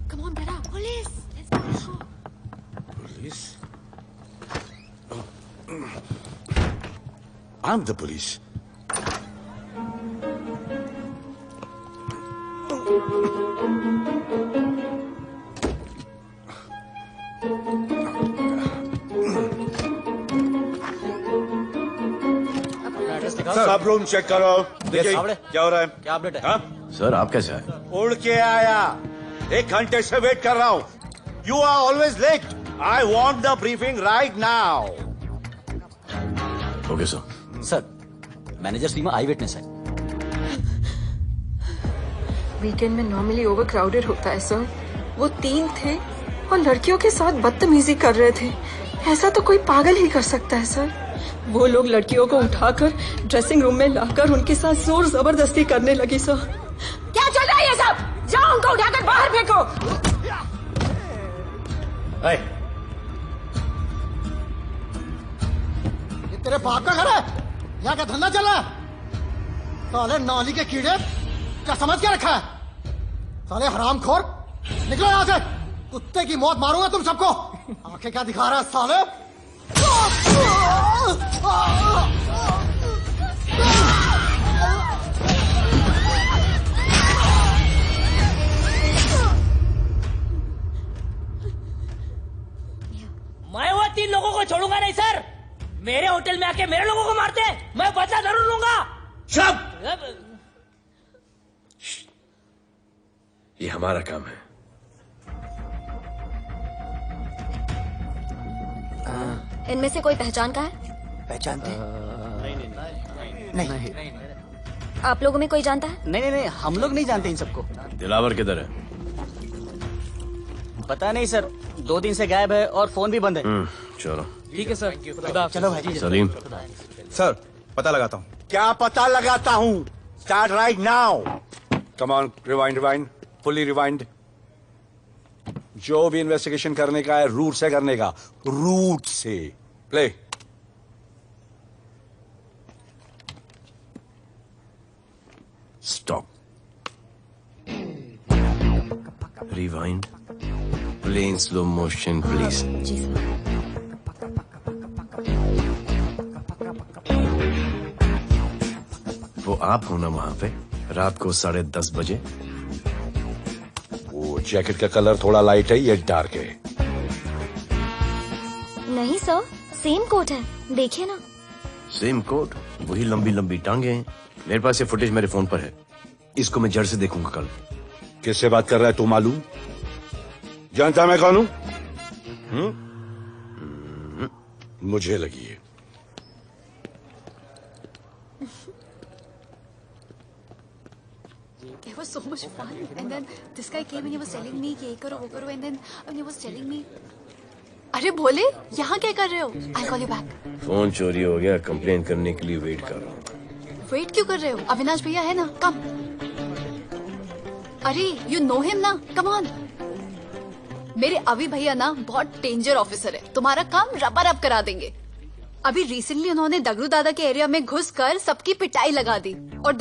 Come on, Dada. Police. Police? I'm the police. सब room check करो। देखिए क्या हो रहा है? क्या अपडेट है? हाँ? सर आप कैसे आए? उड़ के आया, 1 घंटे से वेट कर रहा हूँ। You are always late. I want the briefing right now. Okay sir. Sir, manager Seema eyewitness है। वीकेंड में नॉर्मली ओवर क्राउडेड होता है सर। वो 3 थे और लड़कियों के साथ बदतमीजी कर रहे थे। ऐसा तो कोई पागल ही कर सकता है सर। वो लोग लड़कियों को उठाकर ड्रेसिंग रूम में लाकर उनके साथ जोर जबरदस्ती करने लगी सर। क्या चल रहा है ये सब? जाओ उनको उठाकर बाहर फेंको। ये तेरे बाप का घर है? यहाँ का धंधा चल रहा है? साले नौली के कीड़े, क्या समझ के रखा है? साले हरामखोर, निकलो यहाँ से। कुत्ते की मौत मारूंगा तुम सबको। आंखें क्या दिखा रहा है साले? मैं वो 3 लोगों को छोड़ूंगा नहीं सर। मेरे होटल में आके मेरे लोगों को मारते हैं, मैं बदला जरूर लूंगा। चुप! ये हमारा काम है। इनमें से कोई पहचान का है? पहचानते हैं? नहीं। आप लोगों में कोई जानता है? नहीं, हम लोग नहीं जानते इन सबको। दिलावर किधर है? पता नहीं सर, 2 दिन से गायब है और फोन भी बंद है। चलो ठीक है सर। चलो भाई। सलीम। सर पता लगाता हूँ। क्या पता लगाता हूँ? Start right now. Come on, rewind, fully rewind. जो भी इन्वेस्टिगेशन करने का है रूट से करने का, रूट से। Play. Stop. Rewind. Play in slow motion please. जी सर। वो आप हो ना वहां पे रात को 10:30 बजे? वो जैकेट का कलर थोड़ा लाइट है, ये डार्क है। नहीं सर, सेम कोट है, देखिए ना। सेम कोट, वही लंबी लंबी टांगे हैं। मेरे पास ये फुटेज मेरे फोन पर है, इसको मैं जड़ से देखूंगा कल। किससे बात कर रहा है तू? मालूम? जानता मैं कौन हूं? मुझे लगी है। It was so much fun, and then this guy came and he was telling me कि ये करो वो करो, and then he was telling me, अरे भोले यहाँ क्या कर रहे हो? I'll call you back. Phone चोरी हो गया, कंप्लेन करने के लिए वेट कर रहा हूँ। वेट क्यों कर रहे हो? अविनाश भैया है ना, कम। अरे you know him ना, come on. मेरे अभी भैया ना बहुत डेंजर ऑफिसर है, तुम्हारा काम रबर अप करा देंगे। अभी रिसेंटली उन्होंने दगड़ू दादा के एरिया में घुसकर सबकी पिटाई लगा दी, और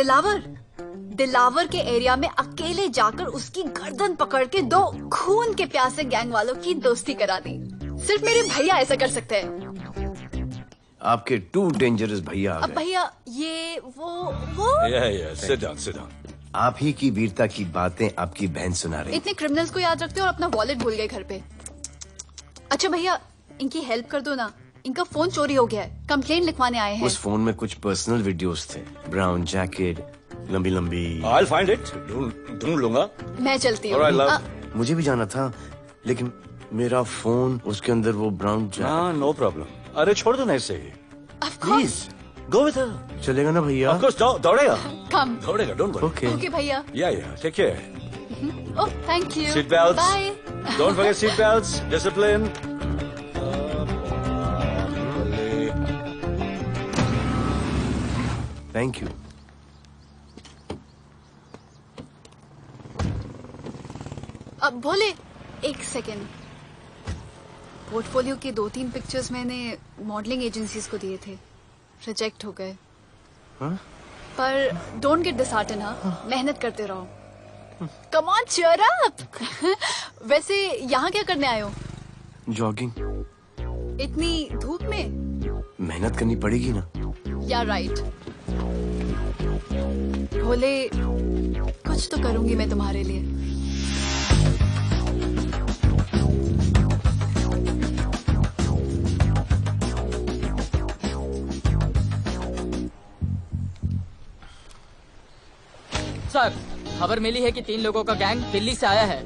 दिलावर के एरिया में अकेले जाकर उसकी गर्दन पकड़ के 2 खून के प्यासे गैंग वालों की दोस्ती करा दी। सिर्फ मेरे भैया ऐसा कर सकते हैं। आपके 2 डेंजरस भैया आ अब गए। भैया ये वो सिट डाउन। आप ही की वीरता की बातें आपकी बहन सुना रही। इतने क्रिमिनल्स को याद रखते हो और अपना वॉलेट भूल गए घर पे। अच्छा भैया इनकी हेल्प कर दो ना, इनका फोन चोरी हो गया है, कंप्लेंट लिखवाने आए हैं। उस फोन में कुछ पर्सनल वीडियोस थे, ब्राउन जैकेट, लंबी लंबी। I'll find it. ढूंढ लूंगा। मैं चलती हूँ। Alright, love. मुझे भी जाना था, लेकिन मेरा फोन, उसके अंदर वो ब्राउन जैकेट। हाँ, नो प्रॉब्लम। अरे छोड़ दो ना इसे। Please go with her. चलेगा ना भैया? Of course, दौड़ेगा। कम। दौड़ेगा, डोंट वरी। ओके भैया। Yeah, take care. Oh thank you. Seat belts. Bye. Don't forget seat belts. Discipline. Thank you. अब भोले एक सेकेंड, पोर्टफोलियो के 2-3 पिक्चर्स मैंने मॉडलिंग एजेंसीज को दिए थे, रिजेक्ट हो गए। पर डोंट गेट डिसहार्टेंड, हाँ, मेहनत करते रहो। Come on cheer up. वैसे यहाँ क्या करने आए हो? जॉगिंग। इतनी धूप में? मेहनत करनी पड़ेगी ना। या राइट। भोले कुछ तो करूंगी मैं तुम्हारे लिए। सर खबर मिली है कि 3 लोगों का गैंग दिल्ली से आया है।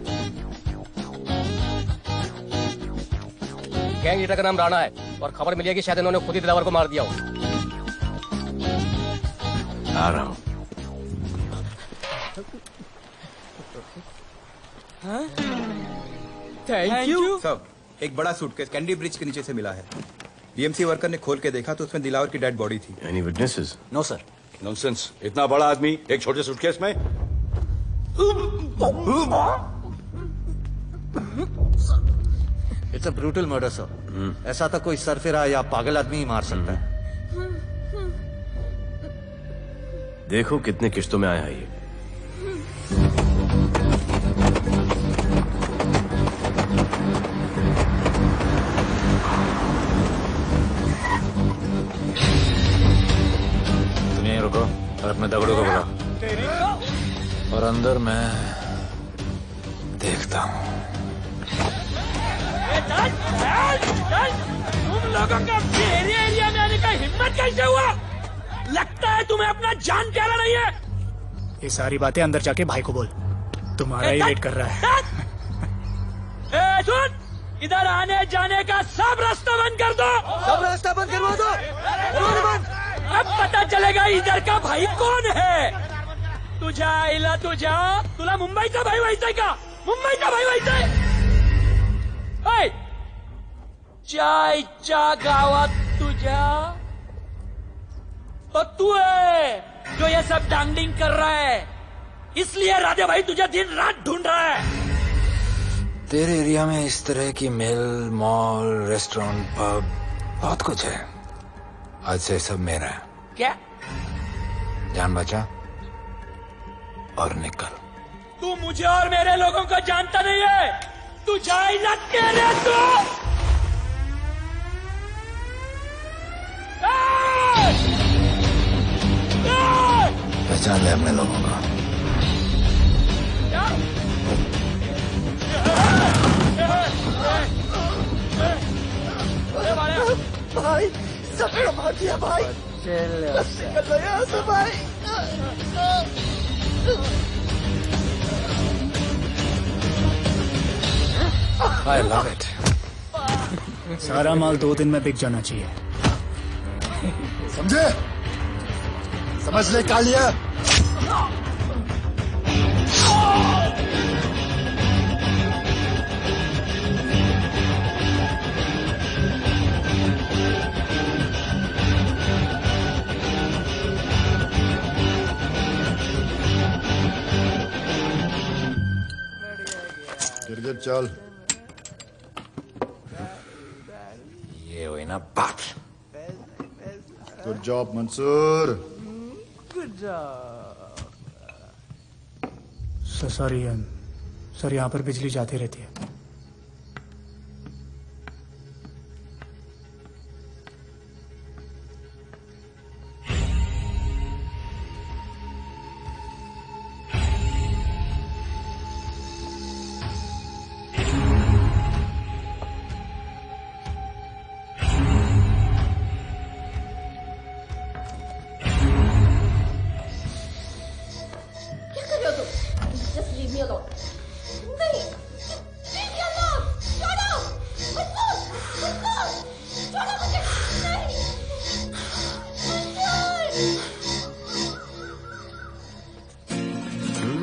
गैंग लीडर का नाम राणा है और खबर मिली है कि शायद इन्होंने खुद ही दिलावर को मार दिया हो। आ रहा हूँ। Thank you. सब एक बड़ा सूटकेस कैंडी ब्रिज के नीचे से मिला है। बीएमसी वर्कर ने खोल के देखा तो उसमें दिलावर की डेड बॉडी थी। Any witnesses? No sir. Nonsense, इतना बड़ा आदमी एक छोटे सूटकेस में? It's a brutal murder sir. ऐसा तो कोई सरफिरा या पागल आदमी ही मार सकता है। देखो कितने किश्तों में आया है ये। रुको और अपने दगड़ों को बुलाओ, और अंदर मैं देखता हूँ। तुम लोगों का मेरे एरिया में आने का हिम्मत कैसे हुआ? लगता है तुम्हें अपना जान प्यारा नहीं है। ये सारी बातें अंदर जाके भाई को बोल, तुम्हारा ही वेट कर रहा है। सुन, इधर आने जाने का सब रास्ता बंद कर दो। सब रास्ता बंद करवा दो। अब पता चलेगा इधर का भाई कौन है। तुझा इला तुझा तुला मुंबईचा भाई व्हायचंय का? मुंबईचा भाई व्हायचंय? चायच्या गावात तुझ्या तो तू है जो ये सब डांगडिंग कर रहा है, इसलिए राधे भाई तुझे दिन रात ढूंढ रहा है। तेरे एरिया में इस तरह की मिल, मॉल, रेस्टोरेंट, पब बहुत कुछ है। आज से सब मेरा है। क्या? जान बचा और निकल। तू मुझे और मेरे लोगों को जानता नहीं है। तू जाए ना तेरे तू। पहचान ले अपने लोगों को। भाई सब संभाल दिया भाई। निकल लो यहाँ से भाई। I love it. सारा माल 2 दिन में बिक जाना चाहिए। समझे? समझ ले कालिया। गिरगिट चल। ये हुई ना बात। Good job Mansoor. Sorry sir, यहाँ पर बिजली जाती रहती है।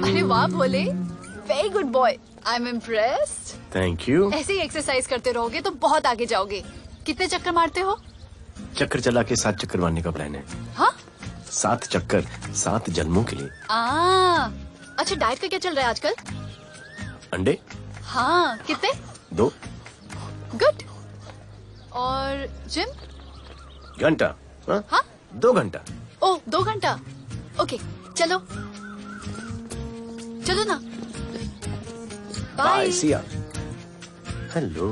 अरे वाह Bhole, very good boy, I am impressed. Thank you. ऐसे ही एक्सरसाइज करते रहोगे तो बहुत आगे जाओगे। कितने चक्कर मारते हो? चक्कर चला के 7 चक्कर मारने का प्लान है। हाँ? 7 चक्कर 7 जन्मों के लिए। अच्छा, डाइट का क्या चल रहा है आजकल? अंडे? हाँ, कितने? 2। गुड। और जिम? घंटा। हाँ? 2 घंटा। ओह, 2 घंटा। ओके, चलो चलो ना। बाय, सी या। हेलो।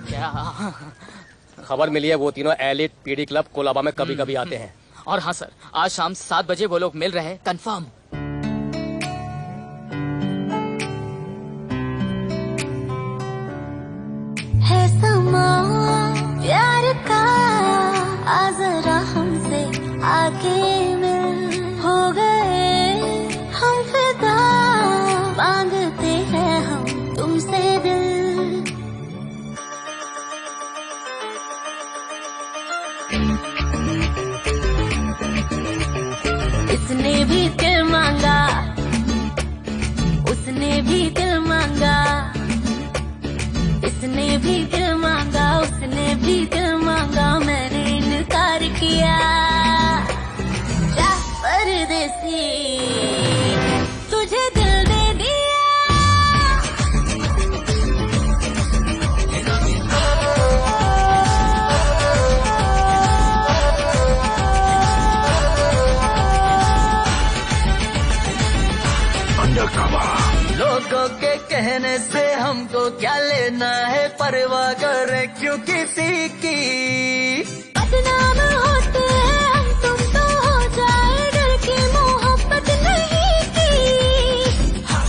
क्या? खबर मिली है वो तीनों एलिट पीडी क्लब कोलाबा में कभी कभी आते हैं। और हाँ सर, आज शाम 7 बजे वो लोग मिल रहे हैं, कंफर्म। है समा प्यार का, आ जरा हमसे आके मिल। हो गए हम फिदा, मांगते हैं हम तुमसे दिल। इसने भी दिल मांगा, उसने भी दिल मांगा। इसने भी दिल मांगा, उसने भी दिल मांगा। मैंने इनकार किया। जा परदेसी, तुझे दिल दे दिया। लोगों के कहने से हमको क्या लेना है, परवाह करे क्यों किसी की। बदनाम होते हैं हम, तुम तो हो जाए डर की मोहब्बत नहीं की।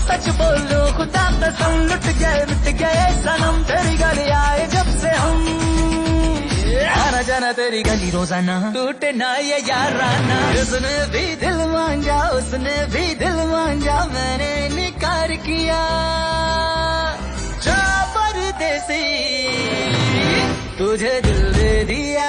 सच बोलो खुदा कसम, लुट गए मिट गए सनम। तेरी गली आए जब से हम, आना जाना तेरी तेरी गली रोजाना, टूटे ना ये याराना। उसने भी दिल मांगा, उसने भी दिल मांगा, मैंने इनकार किया। जा परदेसी, तुझे दिल दे दिया।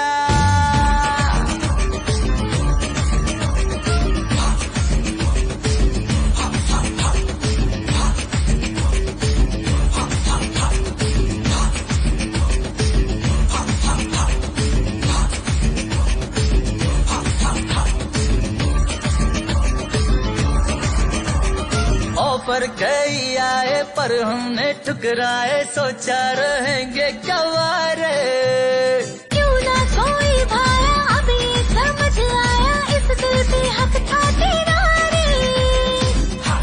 ऑफर कई आए पर हमने ठुकराए, सोचा रहेंगे कवारे। क्यों ना कोई भाया, अब ये समझ आया, इस दिल पे हक था तेरा रे।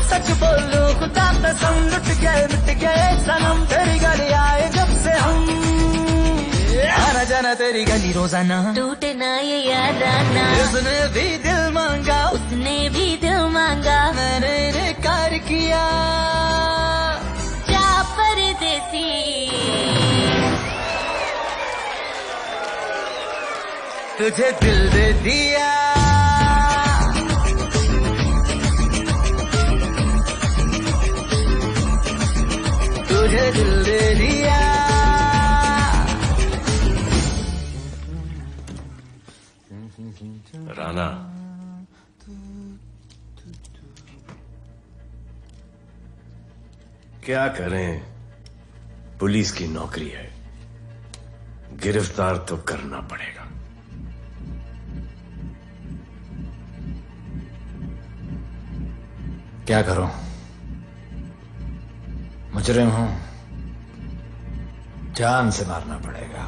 सच बोलूं खुदा कसम, लुट गए मिट गए सनम, तेरी गली आए जब से हम। आना जाना तेरी गली रोजाना, टूटे ना ये याराना। उसने भी दिल मांगा, उसने भी दिल मांगा, मैंने इनकार किया। जा परदेसी, तुझे दिल दे दिया। तुझे दिल दे दिया। राना, क्या करें, पुलिस की नौकरी है, गिरफ्तार तो करना पड़ेगा। क्या करूं, मुजरिम हूं, जान से मारना पड़ेगा।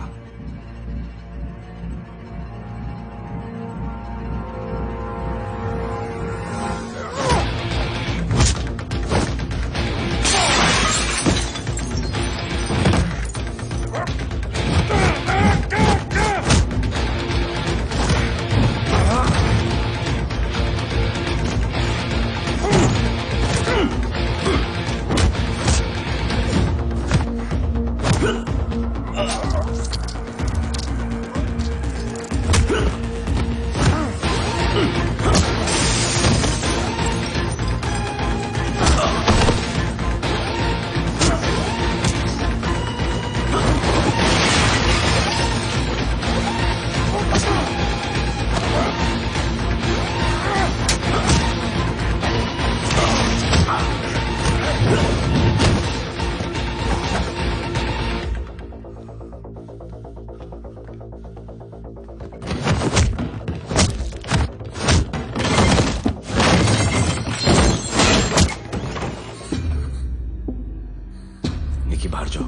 निकी बाहर जाओ।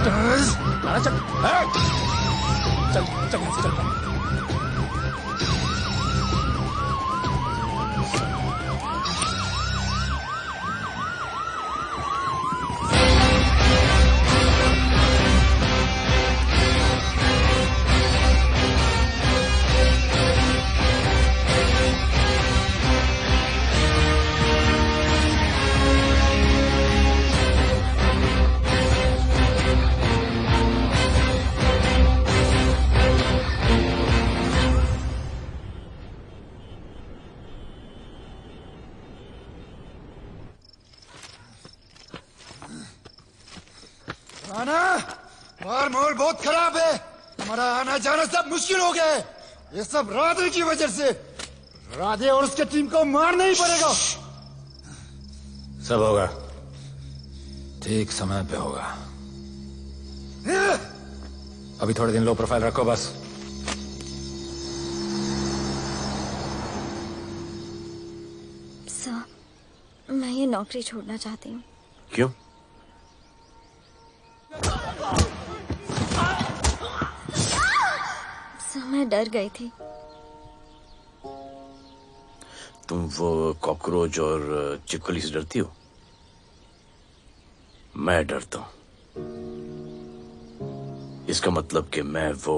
चल चल चल चल चल आना बाहर माहौल बहुत खराब है। हमारा आना जाना सब मुश्किल हो गया है। ये सब राधे की वजह से। राधे और उसके टीम को मारना ही पड़ेगा। सब होगा, ठीक समय पे होगा। अभी थोड़े दिन लो प्रोफाइल रखो बस। सर, मैं ये नौकरी छोड़ना चाहती हूँ। क्यों? सर, मैं डर गई थी। तुम वो कॉकरोच और चिपकली से डरती हो? मैं डरता हूं। इसका मतलब कि मैं वो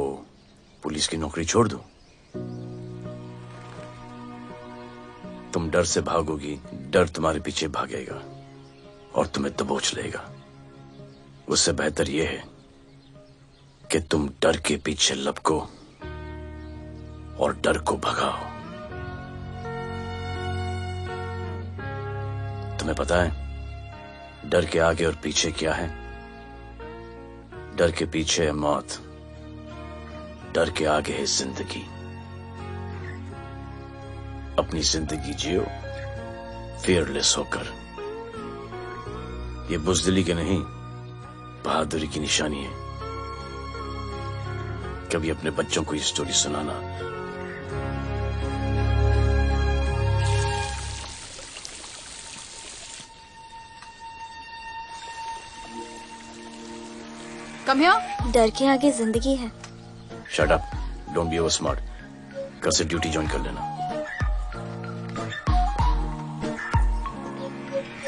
पुलिस की नौकरी छोड़ दूं? तुम डर से भागोगी, डर तुम्हारे पीछे भागेगा और तुम्हें दबोच लेगा। उससे बेहतर यह है कि तुम डर के पीछे लपको और डर को भगाओ। तुम्हें पता है डर के आगे और पीछे क्या है? डर के पीछे है मौत, डर के आगे है जिंदगी। अपनी जिंदगी जियो फियरलेस होकर। ये बुज़दिली की नहीं, बहादुरी की निशानी है। कभी अपने बच्चों को ये स्टोरी सुनाना। Come here. डर के आगे जिंदगी है। Shut up, don't be over smart. कल से ड्यूटी ज्वाइन कर लेना।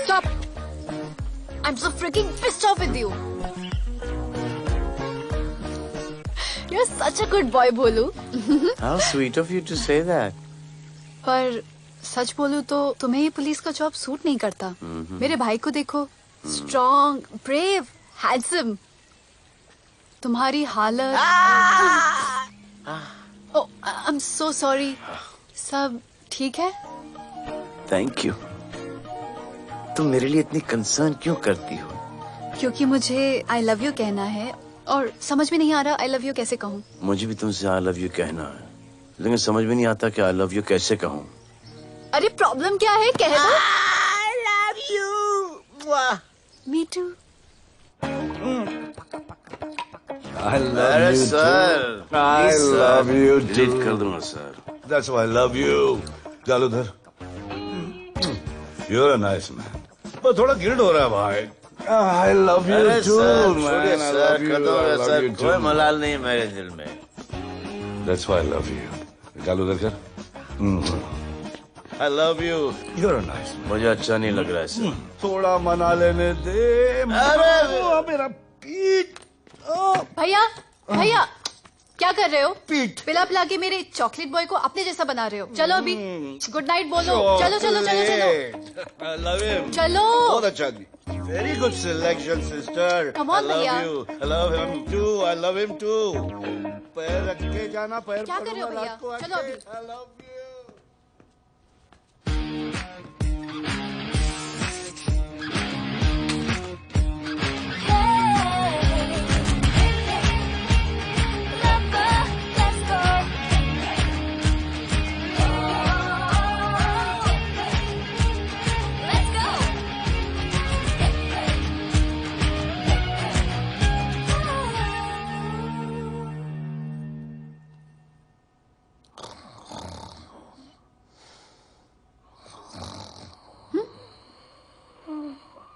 Stop! I'm so freaking pissed off with you. You're such a good boy, Bholu. How sweet of you to say that. पर सच बोलूं तो तुम्हें ये पुलिस का जॉब सूट नहीं करता। मेरे भाई को देखो, स्ट्रॉन्ग, ब्रेव, हैंडसम। तुम्हारी हालत। ओह, आई एम सो सॉरी। सब ठीक है? Thank you. तुम मेरे लिए इतनी कंसर्न क्यों करती हो? क्योंकि मुझे आई लव यू कहना है और समझ में नहीं आ रहा आई लव यू कैसे कहूँ। मुझे भी तुमसे आई लव यू कहना है, लेकिन समझ में नहीं आता कि आई लव यू कैसे कहूँ। अरे प्रॉब्लम क्या है, कह दो। I love you. Me too. I love you sir, too. I love you too. Delete कर दूंगा sir. That's why I love you. चल उधर। You're a nice man. पर थोड़ा गिल्ड हो रहा है भाई। I love you too, man. I love you. I love you too. कोई मलाल नहीं मेरे दिल में। That's why I love you. चल उधर कर। I love you. You're a nice man. मुझे अच्छा नहीं लग रहा है सर। थोड़ा मना लेने दे। मेरा पीठ। भैया, भैया, क्या कर रहे हो? पिला पिला के मेरे चॉकलेट बॉय को अपने जैसा बना रहे हो। चलो अभी गुड नाइट बोलो। चलो चलो चलो चलो। I love him. चलो। बहुत अच्छा आदमी। Very good selection, sister. Come on, I love भैया। you. I love him too. I love him too. पैर रख के जाना, पैर क्या कर रहे हो भैया? चलो अभी। I love you.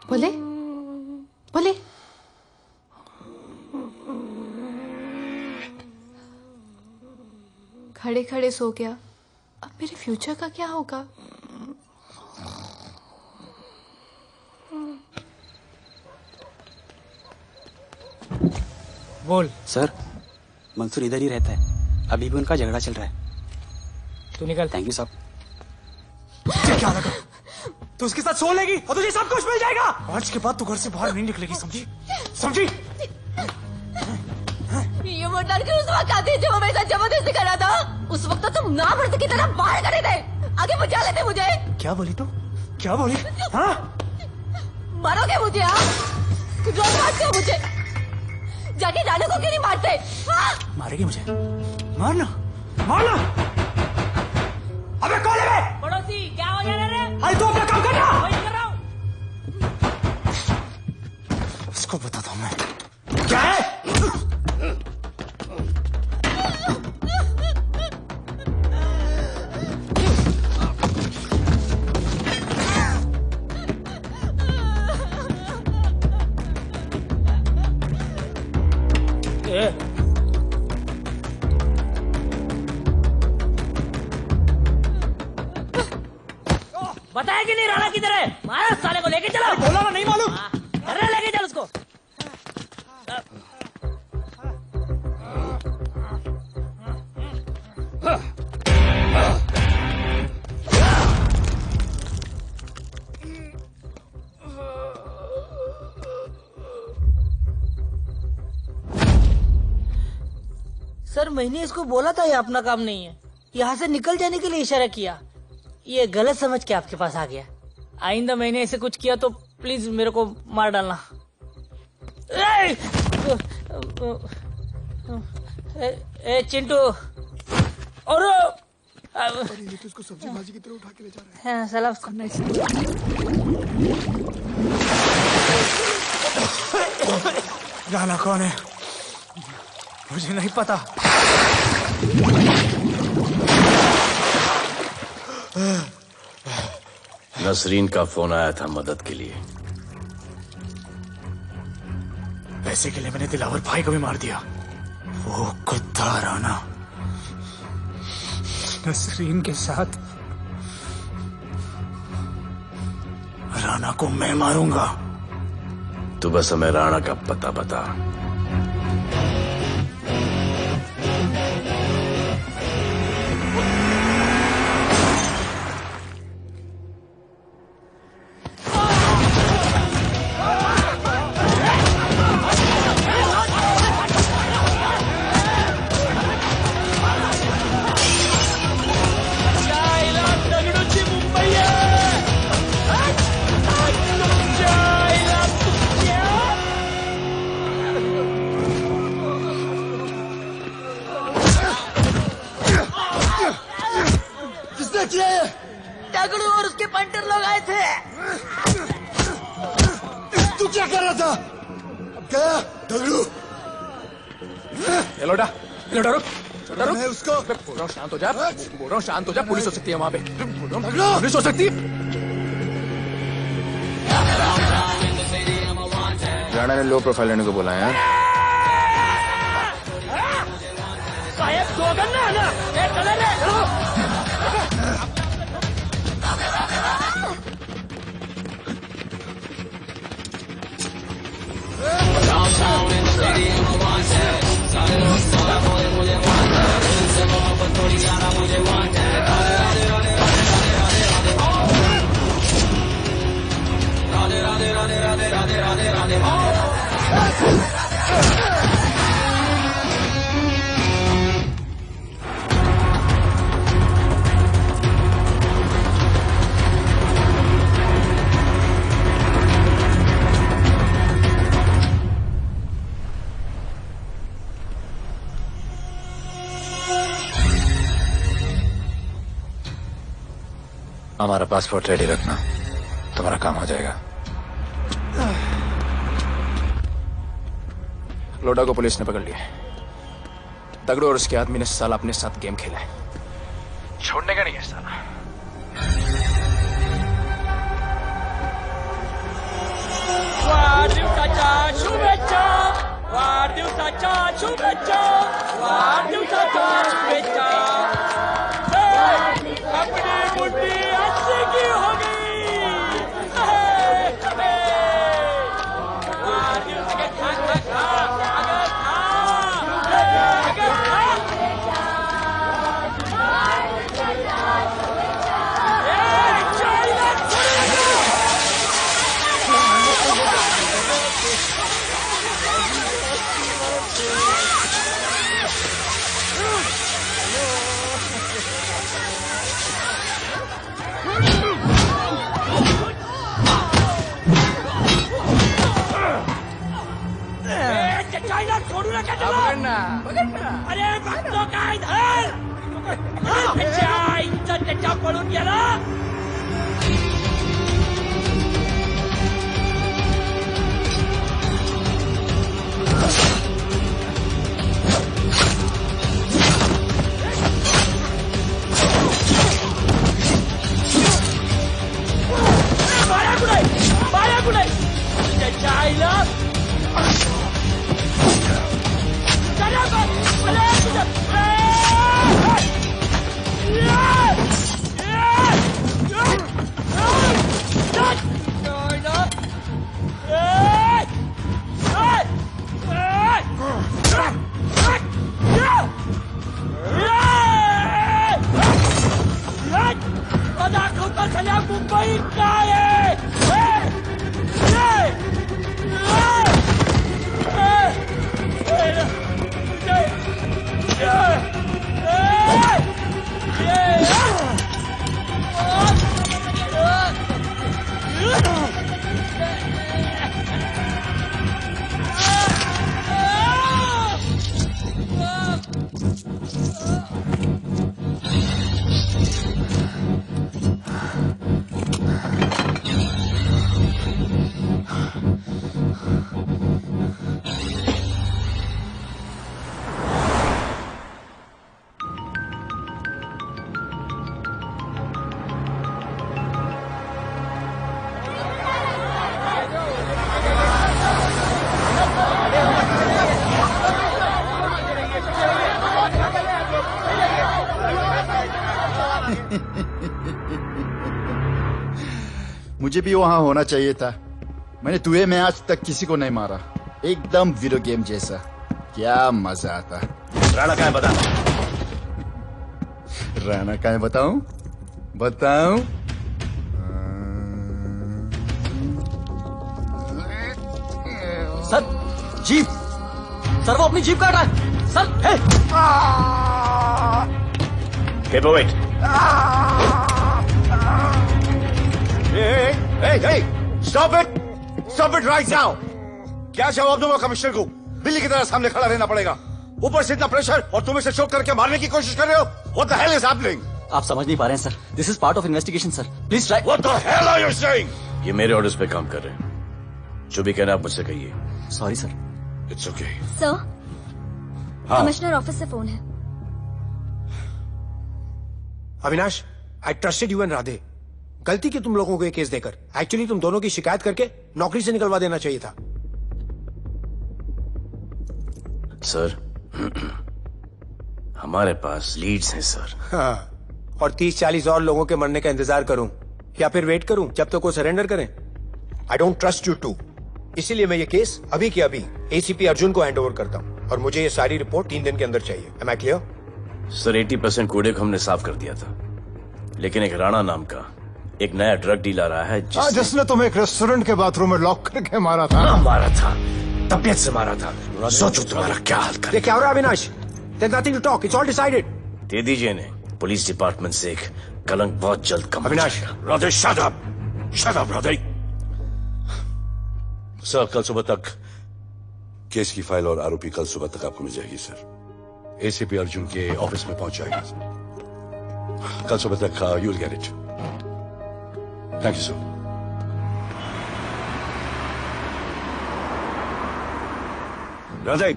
बोले बोले खड़े खड़े सो गया, अब मेरे फ्यूचर का क्या होगा? बोल। सर, मंसूर इधर ही रहता है, अभी भी उनका झगड़ा चल रहा है। तू निकल। थैंक यू साहब। क्या लगा तू उसके साथ सो लेगी और तुझे सब कुछ मिल जाएगा। आज के बाद तू घर से बाहर नहीं निकलेगी, समझी? समझी? ये वो लड़की उस वक्त आती जब वो मेरे साथ जबरदस्ती कर रहा था। उस वक्त तो तुम ना मर्द की तरह बाहर खड़े थे, आगे बचा लेते मुझे। क्या बोली तू? क्या बोली? हाँ? मारोगे मुझे? रोज मारते हो मुझे, जाके जाने को क्यों नहीं मारते? हाँ? मारेगी मुझे? मारना, मारना। अबे कौन है बे? पड़ोसी, क्या हो जा रहा है? अरे तू अपना काम कर ना। वही कर रहा हूँ। इसको बताता हूँ मैं क्या है। बताया कि नहीं राणा किधर है? मारा साले को, लेके चलो। बोला ना नहीं मालूम। अरे लेके चल उसको। सर, मैंने इसको बोला था ये अपना काम नहीं है, यहाँ से निकल जाने के लिए इशारा किया, ये गलत समझ के आपके पास आ गया। आइंदा मैंने ऐसे कुछ किया तो प्लीज मेरे को मार डालना। ए चिंटू, और ये तो इसको सब्जी भाजी की तरह उठा के ले जा रहा है। हाँ, साला उसको राणा कौन है मुझे नहीं पता। नसरीन का फोन आया था मदद के लिए। पैसे के लिए मैंने दिलावर भाई को भी मार दिया। वो कुत्ता राणा नसरीन के साथ, राणा को मैं मारूंगा। तू बस हमें राणा का पता बता। दगड़ू और उसके पंटर लोग आए थे। तू क्या कर रहा था? गया दगड़ू। लोटा लोटा रुक रुक। मैं उसको बोल रहा हूँ शांत हो जा, बोल रहा हूँ शांत हो जा। पुलिस हो सकती है वहाँ पे, पुलिस हो सकती है। राणा ने लो प्रोफाइल लेने को बोला है। साहब दो गन्ना है ना, एक कलर है। हमारा पासपोर्ट रेडी रखना, तुम्हारा काम हो जाएगा। लोटा को पुलिस ने पकड़ लिया। दगड़ू और उसके आदमी ने साला अपने साथ गेम खेला है, छोड़ने का नहीं है साला। वाढदिवसाच्या शुभेच्छा, वाढदिवसाच्या शुभेच्छा, वाढदिवसाच्या शुभेच्छा। अरे भक्तों का इधर पीछे आ, इज्जत चचा पडून गेला. बाया कुठे त्याच्या आईला दाखवता सगळ्या मुंबई काय आहे. मुझे भी वहां होना चाहिए था. मैंने तुझे में आज तक किसी को नहीं मारा. एकदम वीडियो गेम जैसा. क्या मजा आता. राणा कहाँ है बता. राणा कहाँ है बताऊं. Sir jeep. सर वो अपनी जीप काट रहा है. Sir hey. Keep it. Hey! Stop it right now. क्या जवाब दूंगा कमिश्नर को. बिल्ली की तरह सामने खड़ा रहना पड़ेगा. ऊपर से इतना प्रेशर और तुम इसे शोक करके मारने की कोशिश कर रहे हो. What the hell is happening? आप समझ नहीं पा रहे हैं sir. This is part of investigation sir. Please try. What the hell are you saying? ये मेरे ऑर्डर्स पे काम कर रहे हैं. जो भी कहना आप मुझसे कहिए. Sorry sir. It's okay. Sir हाँ. कमिश्नर ऑफिस से फोन है. अविनाश, आई ट्रस्टेड यू एंड राधे. गलती की तुम लोगों को ये केस देकर. एक्चुअली तुम दोनों की शिकायत करके नौकरी से निकलवा देना चाहिए था. सर हमारे पास लीड्स हैं सर. हाँ. और 30-40 और लोगों के मरने का इंतजार करूं या फिर वेट करूं जब तक वो सरेंडर करें. I don't trust you too. इसीलिए मैं ये केस अभी के अभी एसीपी अर्जुन को हैंड ओवर करता हूं और मुझे ये सारी रिपोर्ट 3 दिन के अंदर चाहिए. M I clear? सर 80% कूड़े को हमने साफ कर दिया था, लेकिन एक राणा नाम का एक नया ड्रग डीलर आया है जिसने तुम्हें एक रेस्टोरेंट के बाथरूम में लॉक करके मारा था. मारा था, तबीयत से मारा था. सोचो तुम्हारा क्या हाल करे. ये क्या हो रहा है Avinash? There's nothing to talk. It's all decided. दे दीजिए इन्हें. पुलिस डिपार्टमेंट से एक कलंक बहुत जल्द कम. Avinash. Radhe shut up Radhe. Sir कल सुबह तक केस की फाइल और आरोपी कल सुबह तक आपको मिल जाएगी सर. एसीपी अर्जुन के ऑफिस में पहुंच जाएगी. कल सुबह तक you will get it. Thank you sir. Radhe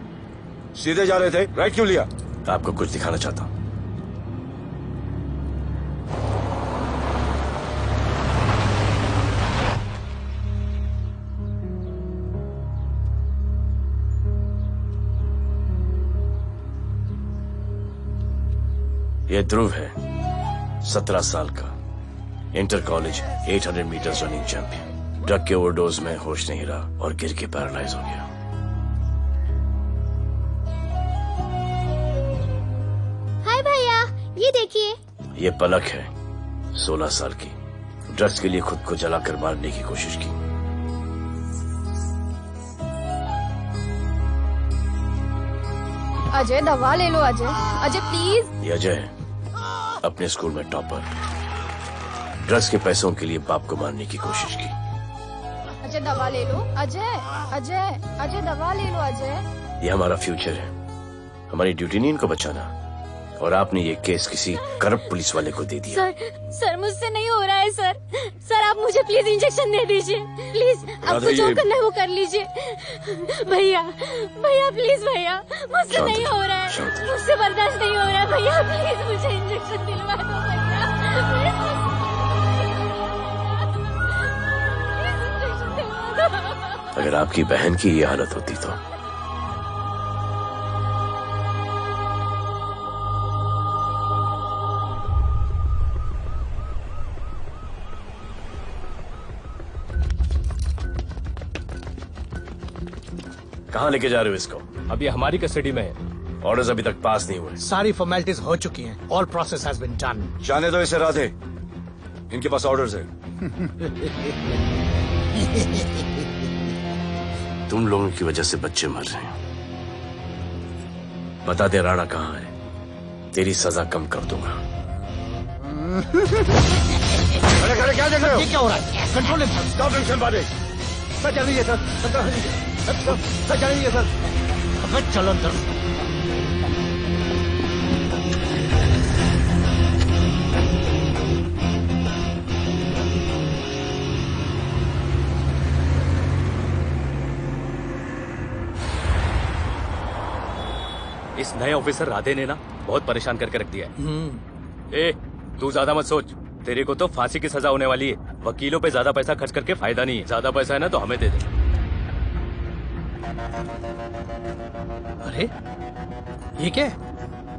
सीधे जा रहे थे, राइट क्यों लिया? आपको कुछ दिखाना चाहता हूं. ये ध्रुव है, 17 साल का, inter college 800 metres running champion. Drug के ओवरडोज में होश नहीं रहा और गिर के पैरालाइज हो गया. हाय भैया, ये देखिए. ये पलक है, 16 साल की. ड्रग्स के लिए खुद को जलाकर मारने की कोशिश की. अजय दवा ले लो. अजय प्लीज. ये अजय है, अपने स्कूल में टॉपर. ड्रग्स के पैसों के लिए बाप को मारने की कोशिश की. अजय दवा ले लो. अजय दवा ले लो. अजय ये हमारा फ्यूचर है, हमारी ड्यूटी नहीं इनको बचाना। और आपने ये केस किसी करप्ट पुलिस वाले को दे दिया। सर मुझसे नहीं हो रहा है सर। सर आप मुझे प्लीज इंजेक्शन दे दीजिए प्लीज। आपको जो करना है वो कर लीजिए। भैया भैया प्लीज भैया, मुझसे नहीं हो रहा है, मुझसे बर्दाश्त नहीं हो रहा है भैया, प्लीज मुझे इंजेक्शन दिलवा दो भैया। अगर आपकी बहन की ये हालत होती तो कहाँ लेके जा रहे हो इसको? अभी हमारी कस्टडी में है। ऑर्डर्स अभी तक पास नहीं हुए। सारी फॉर्मेलिटीज हो चुकी हैं। All process has been done. जाने दो इसे राधे, इनके पास ऑर्डर्स है। तुम लोगों की वजह से बच्चे मर रहे हैं। बता दे राणा कहाँ है, तेरी सजा कम कर दूंगा। अरे अरे क्या देख रहे हो? ये क्या हो रहा है? कंट्रोल स्टॉप टेंशन बातें। सर चल लीजिए सर, सर चल लीजिए सर। अब चलो अंदर। इस नए ऑफिसर राधे ने ना बहुत परेशान करके रख दिया है। ए, तू ज्यादा मत सोच, तेरे को तो फांसी की सजा होने वाली है। वकीलों पे ज्यादा पैसा खर्च करके फायदा नहीं है। ज्यादा पैसा है ना तो हमें दे दे। अरे ये क्या है?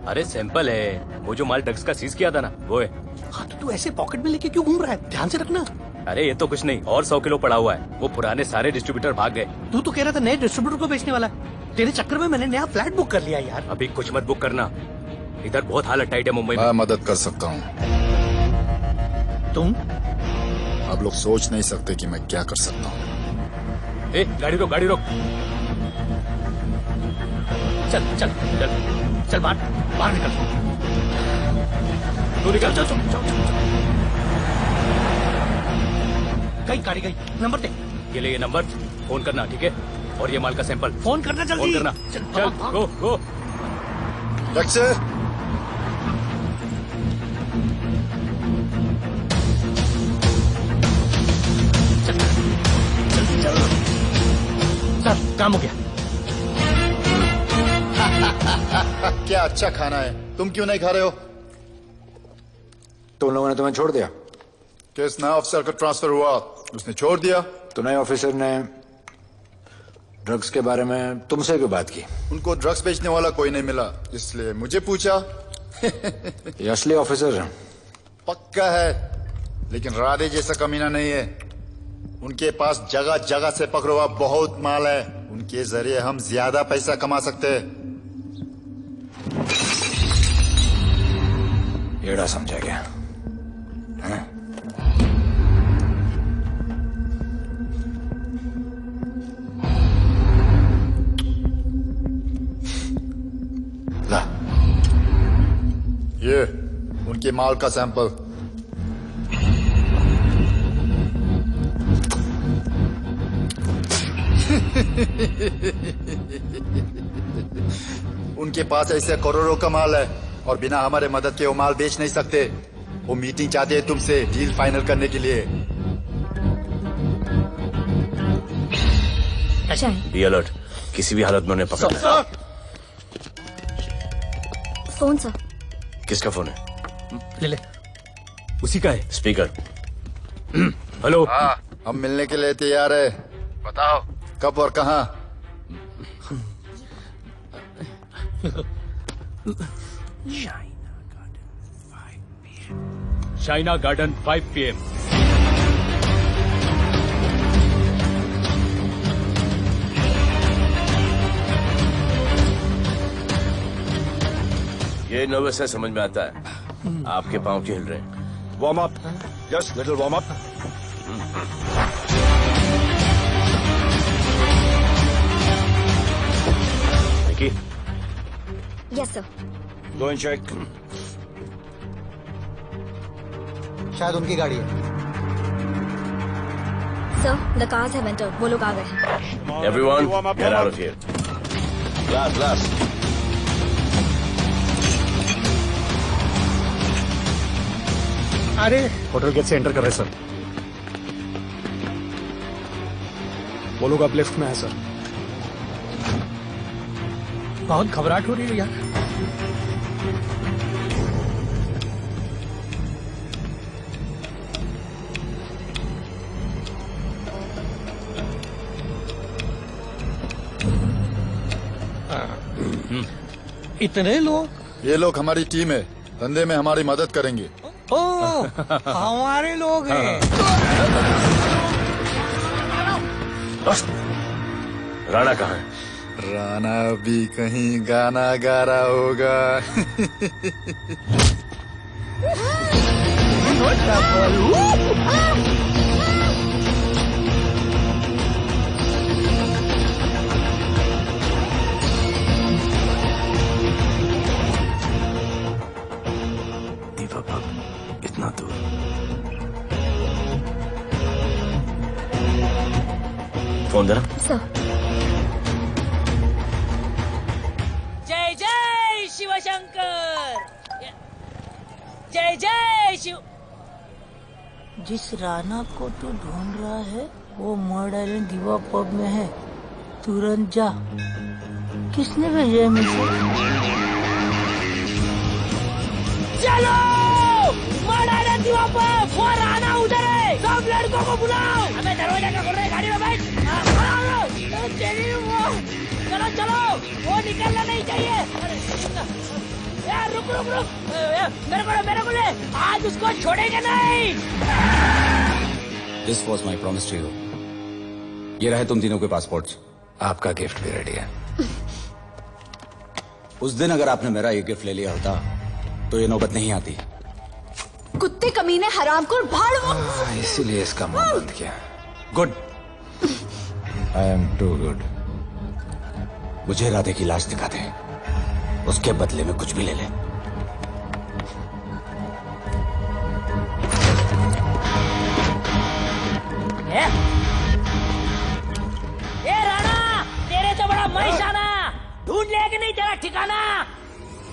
अरे सैंपल है, वो जो माल ड्रग्स का सीज किया था ना वो है। हाँ तो तू ऐसे पॉकेट में लेके क्यों घूम रहा है? ध्यान से रखना। अरे ये तो कुछ नहीं, और 100 किलो पड़ा हुआ है। वो पुराने सारे डिस्ट्रीब्यूटर भाग गए। तू तो कह रहा था नए डिस्ट्रीब्यूटर को बेचने वाला है। तेरे चक्कर में मैंने नया फ्लैट बुक कर लिया यार। अभी कुछ मत बुक करना, इधर बहुत हालत टाइट है मुंबई में। मैं मदद कर सकता हूँ। तुम? आप लोग सोच नहीं सकते कि मैं क्या कर सकता हूँ। ए, गाड़ी रोक, गाड़ी रोक। चल चल चल चल बाहर निकल। तू निकल। चल गाड़ी गई। नंबर दे। ये ले ये नंबर, फोन करना ठीक है। और ये माल का सैंपल फोन करना जल्दी। फोन करना। चल गो गो। सर काम हो गया। क्या अच्छा खाना है, तुम क्यों नहीं खा रहे हो? तुम लोगों ने तुम्हें छोड़ दिया? किस नए ऑफिसर का ट्रांसफर हुआ उसने छोड़ दिया? तो नए ऑफिसर ने ड्रग्स के बारे में तुमसे क्यों बात की? उनको ड्रग्स बेचने वाला कोई नहीं मिला, इसलिए मुझे पूछा। ये असली ऑफिसर है? पक्का है, लेकिन राधे जैसा कमीना नहीं है। उनके पास जगह जगह से पकड़ा हुआ बहुत माल है, उनके जरिए हम ज्यादा पैसा कमा सकते हैं। एड़ा समझा गया? हाँ? ला, ये उनके माल का सैंपल। उनके पास ऐसे करोड़ों का माल है और बिना हमारे मदद के वो माल बेच नहीं सकते। वो मीटिंग चाहते हैं तुमसे डील फाइनल करने के लिए। ये अलर्ट, किसी भी हालत में उन्हें पकड़ना है। Phone sir. किसका फोन है? ले ले। उसी का है। स्पीकर। हेलो। हाँ, हम मिलने के लिए तैयार है। बताओ कब और कहाँ? China garden 5 PM। ये नर्वस है, समझ में आता है। आपके पाँव क्यों हिल रहे हैं? Warm up, just little warm up. Yes sir. Go and check. शायद उनकी गाड़ी है। Sir the cars have entered, वो लोग आ गए हैं। Everyone, get out of here. Glass glass. अरे होटल गेट से एंटर कर रहे सर। वो लोग अब लिफ्ट में है सर। बहुत घबराहट हो रही है यार। इतने लोग? ये लोग हमारी टीम है, धंधे में हमारी मदद करेंगे। ओह, हमारे लोग हैं। राणा कहाँ है? राणा भी कहीं गाना गा रहा होगा। इतना दूर। फोन देना। जय जय शिवशंकर, जय जय शिव। जिस राणा को तू ढूंढ रहा है वो मर्ड आइलैंड दीवा पब में है, तुरंत जा। किसने भेजा है मुझे? चलो मर्डर दीवा पब, वो राणा उधर है, सब लड़कों को बुलाओ। हमें दरवाजा क्या खोल रहे, गाड़ी में बैठ। चलो चलो, वो निकलना नहीं चाहिए। यार रुक रुक रुक, मेरे को ले, आज उसको छोड़ेंगे नहीं। This was my promise to you. ये रहे तुम तीनों के पासपोर्ट्स। आपका गिफ्ट भी रेडी है। उस दिन अगर आपने मेरा ये गिफ्ट ले लिया होता तो ये नौबत नहीं आती। कुत्ते कमीने हरामखोर भाड़। इसीलिए इसका मुंह बंद किया। Good. I am too good. मुझे राधे की लाश दिखा दे, उसके बदले में कुछ भी ले ले। ए राणा, तेरे तो बड़ा मैशाना, ढूंढ लिया कि नहीं तेरा ठिकाना?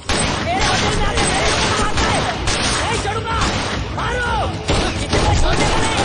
तेरे होटल में आके मेरे को मारता है, नहीं छोड़ूंगा, मारो, किसी को छोड़ने का नहीं।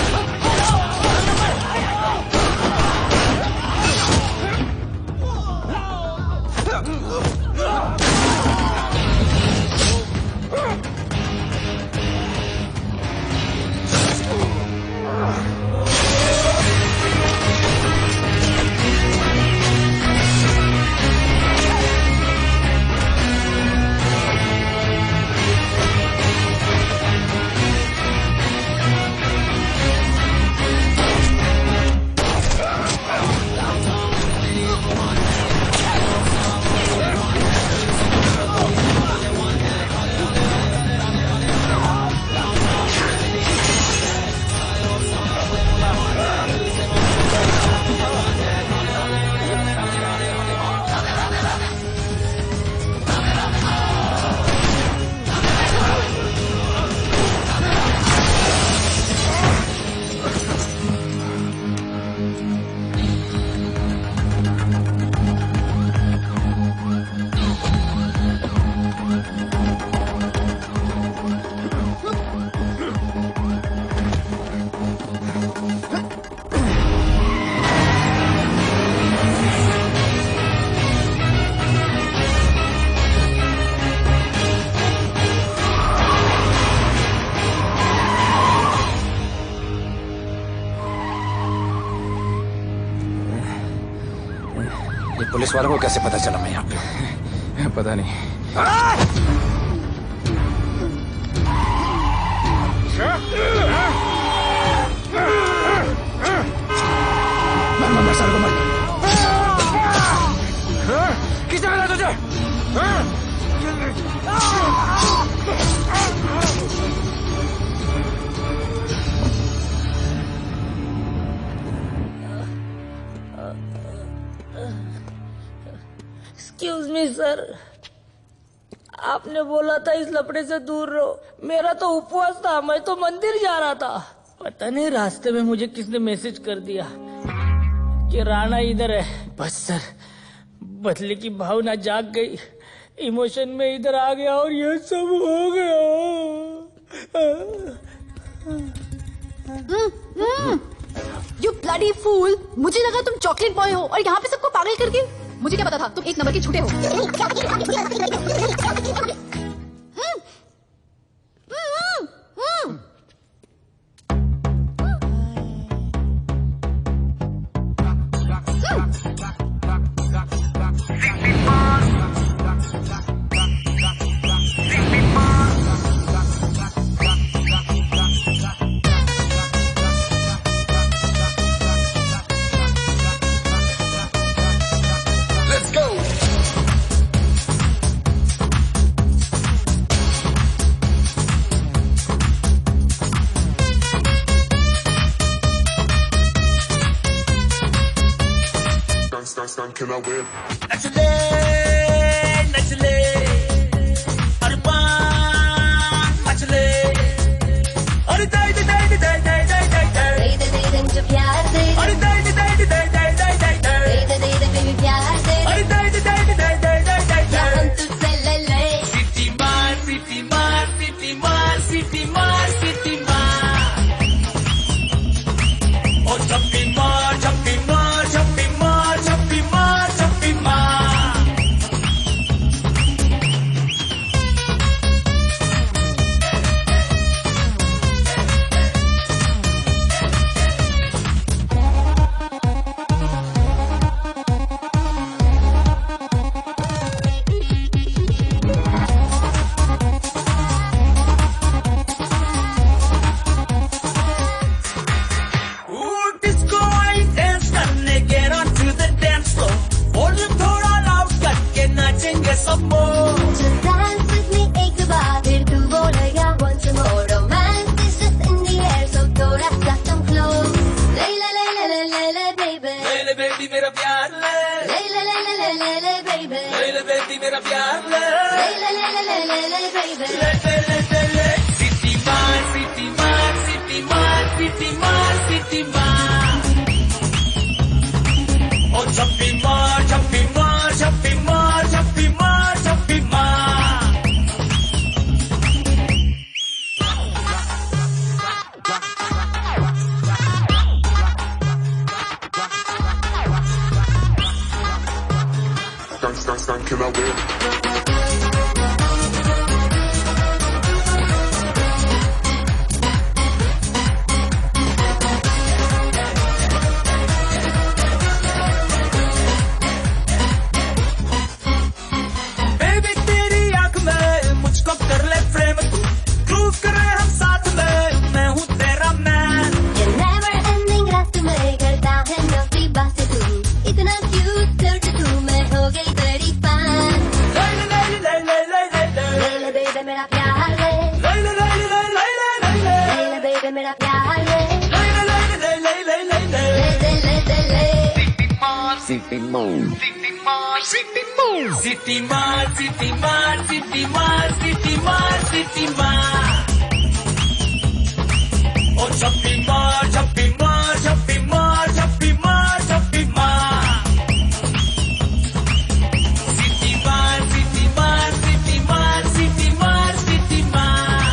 पुलिस वालों को कैसे पता चला मैं यहाँ पे? पता नहीं। मर साले को मर। किसने मिला तुझे? एक्सक्यूज मी सर, आपने बोला था इस लफड़े से दूर रहो। मेरा तो उपवास था, मैं तो मंदिर जा रहा था। पता नहीं रास्ते में मुझे किसने मैसेज कर दिया कि राणा इधर है। बस सर, बदले की भावना जाग गई, इमोशन में इधर आ गया और ये सब हो गया। You bloody fool! मुझे लगा तुम चॉकलेट बॉय हो और यहाँ पे सबको पागल करके। मुझे क्या पता था तुम एक नंबर के झूठे हो। Can I win? नचले नचले अरमान मचले अरे दाई दाई दाई दाई दाई दाई दाई दाई दे दे जो प्यार दे अरे दाई दाई दाई दाई दाई दाई दाई दाई दे बेबी प्यार दे अरे दाई दाई दाई दाई दाई दाई दाई या हम तुझसे ले ले सिटी मार सिटी मार सिटी मार सिटी मार सिटी मार ओ छप्पी मार छप्पी मार छप्पी मार छप्पी मार छप्पी मार डिस्को डांस करने get on to the dance floor volume थोड़ा लाउड करके नाचेंगे सब लोग Just dance with me एक बार फिर तू बोलेगा once more romance is just in the air so थोड़ा सा come close ले ले ले ले ले ले ले baby ले ले बेबी मेरा प्यार ले ले ले ले ले ले ले ले baby ले ले बेबी मेरा प्यार ले ले ले ले ले ले ले ले baby ले ले ले ले ले सिटी मार सिटी मार सिटी मार सिटी मार सिटी मार ओ छप्पी मार छप्पी मार छप्पी मार छप्पी मार छप्पी मार Can I win? बेबी तेरी आंख में मुझको कर ले फ्रेम तू प्रूव करे हम साथ में मैं हूँ तेरा मैन ये never ending रात में करता है नफी बातें तू इतना cute करते तू मैं हो गई तेरी fan ले ले ले ले ले ले ले ले ले ले baby मेरा प्यार ले ले ले ले ले ले ले ले ले ले ले baby मेरा प्यार ले ले ले ले ले ले ले ले ले ले ले ले ले सिटी मार सिटी मार सिटी मार सिटी मार सिटी मार सिटी मार सिटी मार ओ छप्पी मार छप्पी मार छप्पी मार छप्पी मार छप्पी मार सिटी मार सिटी मार सिटी मार सिटी मार सिटी मार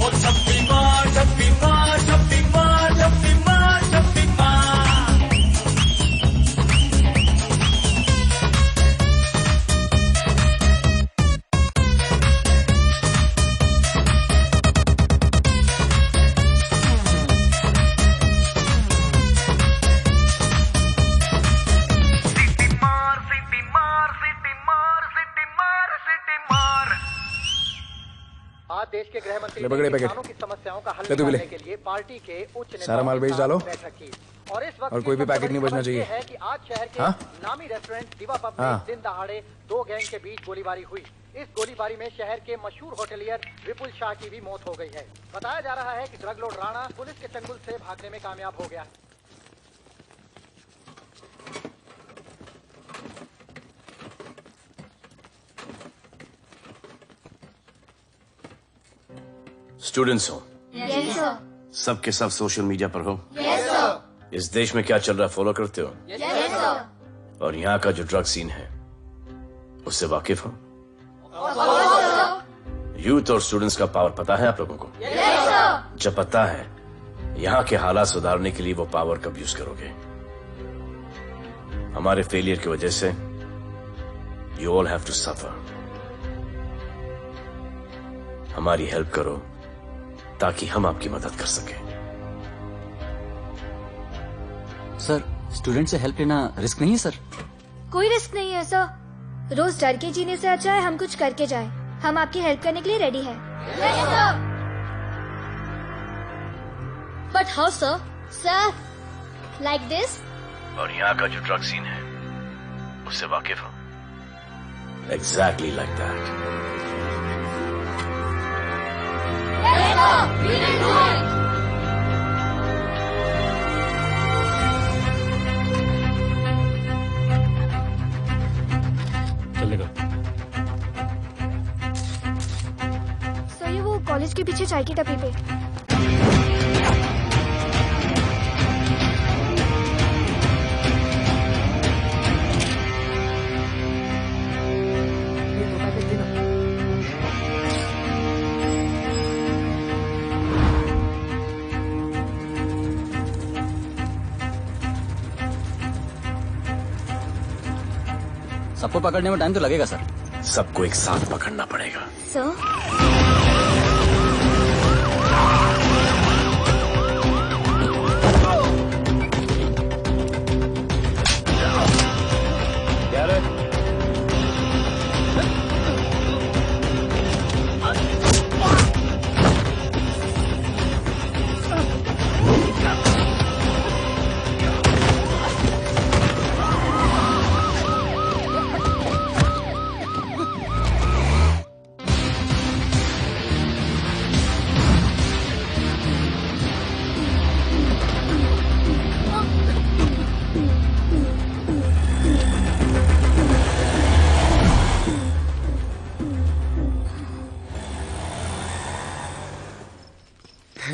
ओ छप्पी मार छप्पी मार छप्पी मार छप्पी मार छप्पी मार आज देश के गृह मंत्री ले पकड़े पैकेट। किसानों की समस्याओं का हल ले तू भी ले। निकालने के लिए पार्टी के उच्च नेताओं सारा माल के बेच साथ डालो। बैठक की। और इस वक्त और कोई भी पैकेट नहीं बचना चाहिए। है कि आज शहर के हाँ? नामी रेस्टोरेंट दिवा पब में हाँ। दिन दहाड़े दो गैंग के बीच गोलीबारी हुई। इस गोलीबारी में शहर के मशहूर होटलियर विपुल शाह की भी मौत हो गई है। बताया जा रहा है कि ड्रग लॉर्ड राणा पुलिस के चंगुल से भागने में कामयाब हो गया। स्टूडेंट्स हो Yes, sir. सबके सब सोशल मीडिया पर हो Yes, sir. इस देश में क्या चल रहा है फॉलो करते हो Yes, sir. और यहाँ का जो ड्रग सीन है उससे वाकिफ हो? यूथ और स्टूडेंट्स का पावर पता है आप लोगों को? जब पता है, यहाँ के हालात सुधारने के लिए वो पावर कब यूज करोगे? हमारे फेलियर की वजह से you all have to suffer. हमारी हेल्प करो ताकि हम आपकी मदद कर सकें। सर, स्टूडेंट से हेल्प लेना रिस्क नहीं है सर? कोई रिस्क नहीं है सर। रोज डर के जीने से अच्छा है हम कुछ करके जाए। हम आपकी हेल्प करने के लिए रेडी है। But how sir? Sir, like this? और यहाँ का जो ड्रग सीन है उससे वाकिफ हो? Exactly like that. चलेगा। सर, ये वो कॉलेज के पीछे चाय की टपरी पे। सबको पकड़ने में टाइम तो लगेगा सर। सबको एक साथ पकड़ना पड़ेगा। सर,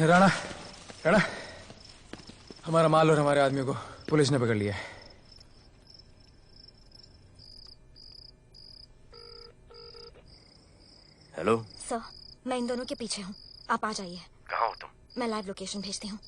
राणा, राणा, हमारा माल और हमारे आदमियों को पुलिस ने पकड़ लिया है। हेलो सर, मैं इन दोनों के पीछे हूँ। आप आ जाइए। कहाँ हो तुम? मैं लाइव लोकेशन भेजती हूँ।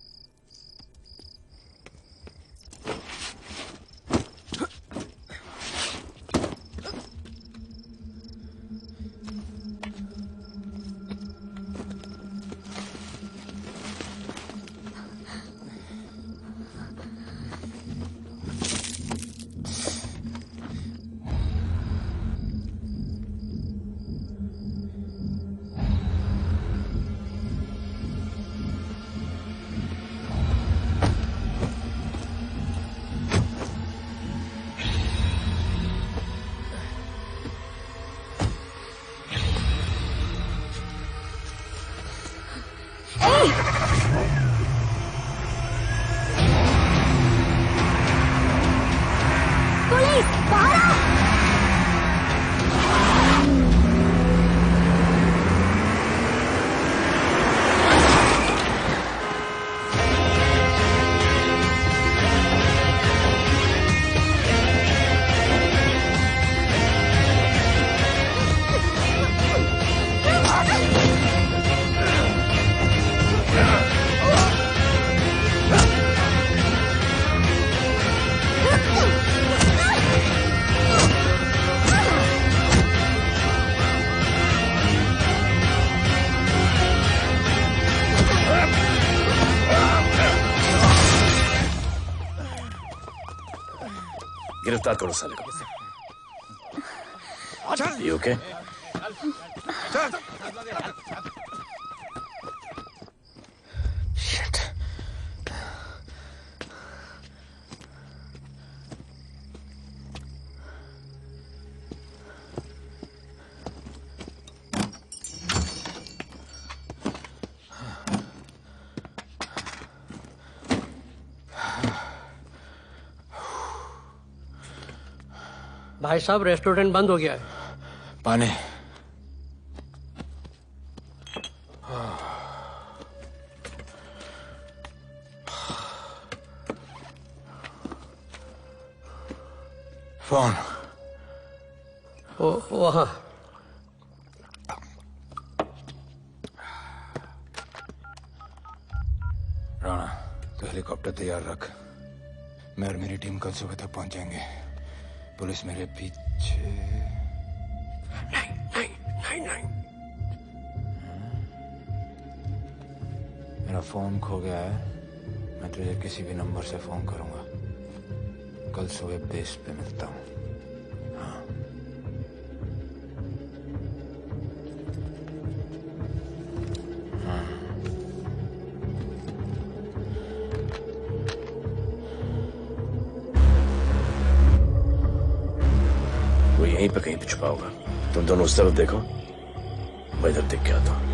गिरफ्तार करो साले को। You okay? भाई साहब, रेस्टोरेंट बंद हो गया है। पानी। फोन वहाँ। राणा, तो हेलीकॉप्टर तैयार रख। मैं और मेरी टीम कल सुबह तक पहुंच जाएंगे। पुलिस मेरे पीछे नहीं। मेरा फोन खो गया है। मैं तुझे किसी भी नंबर से फोन करूंगा। कल सुबह बेस पे मिलता हूँ। हाँ। वो यहीं पे कहीं पे छुपा होगा। तुम दोनों उस तरफ देखो, मैं इधर देख के आता हूँ।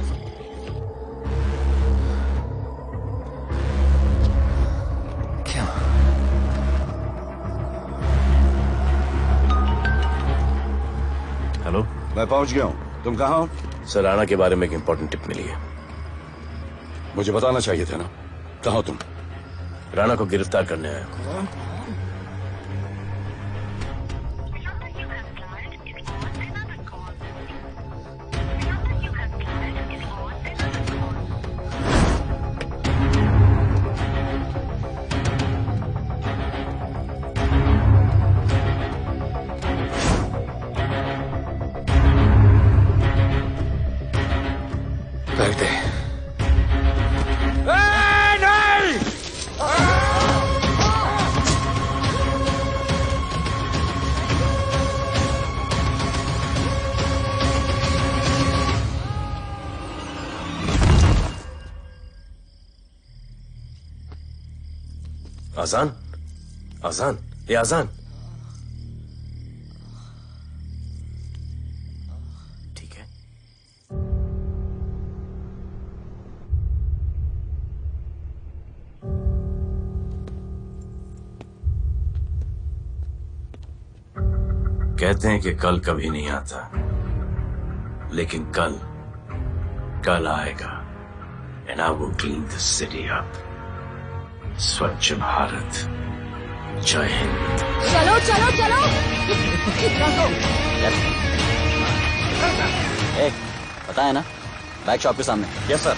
हेलो, मैं पहुंच गया हूं। तुम कहाँ हो? सर, राणा के बारे में एक इंपॉर्टेंट टिप मिली है। मुझे बताना चाहिए था ना। कहाँ हो तुम? राणा को गिरफ्तार करने आया हूं। कर दे। आजान, आजान, ये आजान। ठीक है। कहते हैं कि कल कभी नहीं आता, लेकिन कल आएगा। And I will clean the city up. स्वच्छ भारत। जय हिंद। चलो चलो चलो। पता है ना, बैक शॉप के सामने। Yes sir.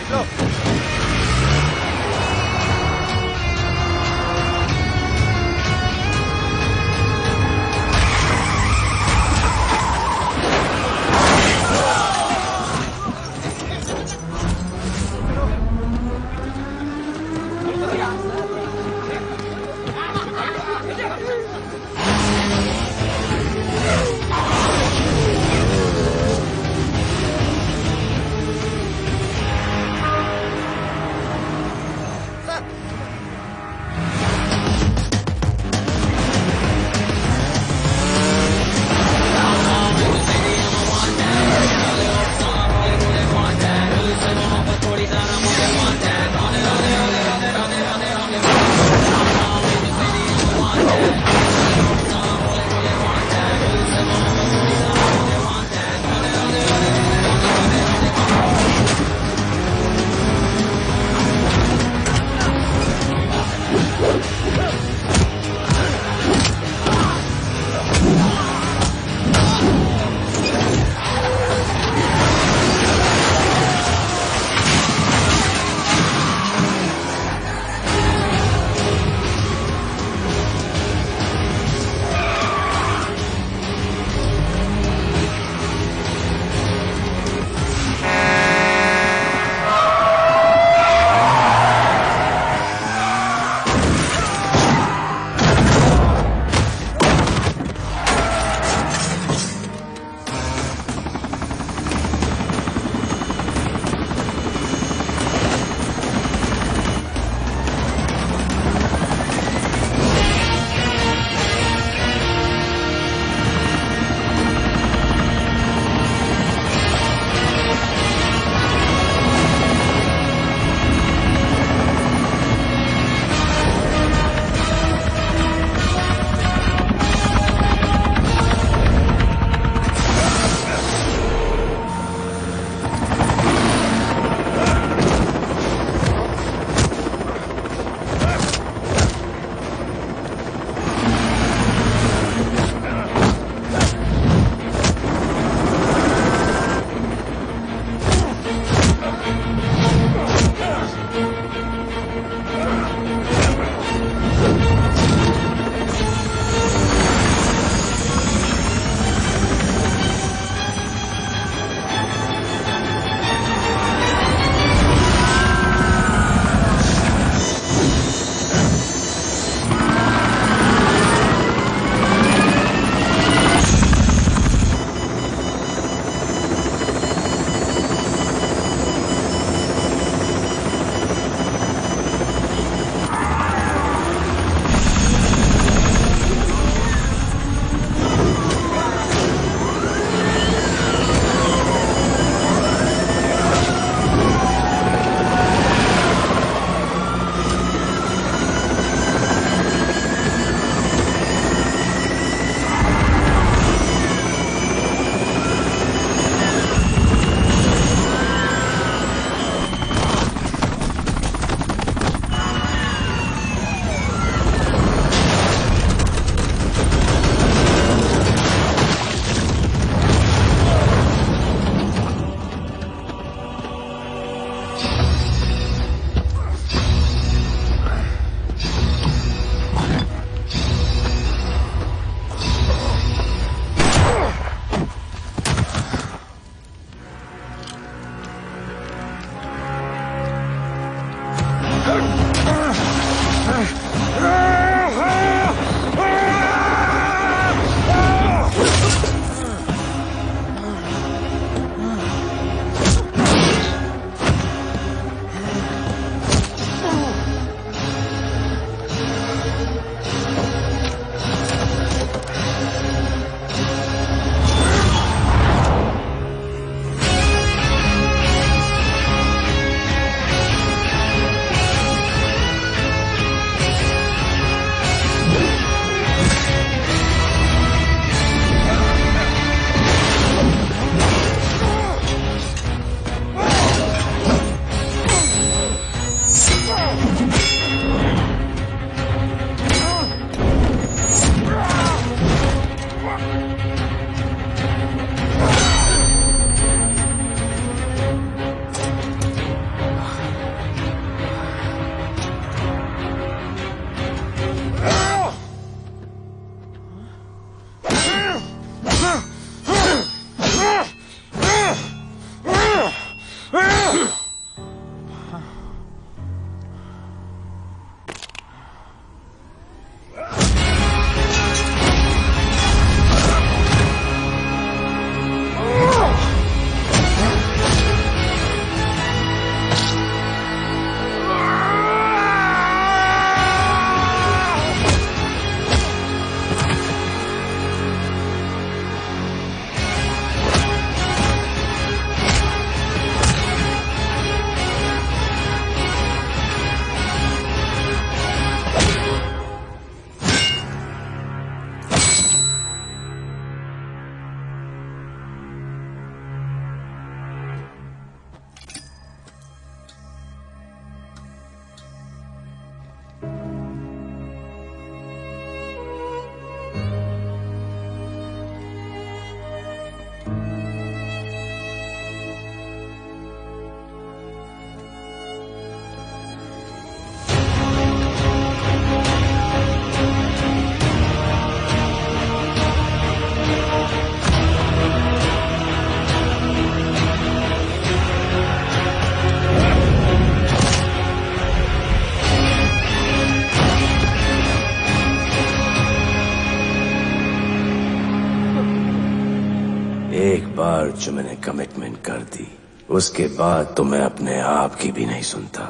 बार जो मैंने कमिटमेंट कर दी उसके बाद तो मैं अपने आप की भी नहीं सुनता।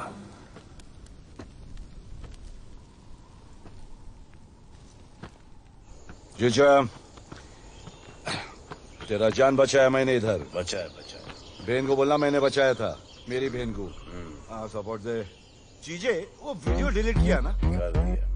जीजा, तेरा जान बचाया मैंने इधर। बचाया बहन को बोलना मैंने बचाया था, मेरी बहन को। हाँ सपोर्ट दे। चीजें वो वीडियो डिलीट किया ना? कर दिया।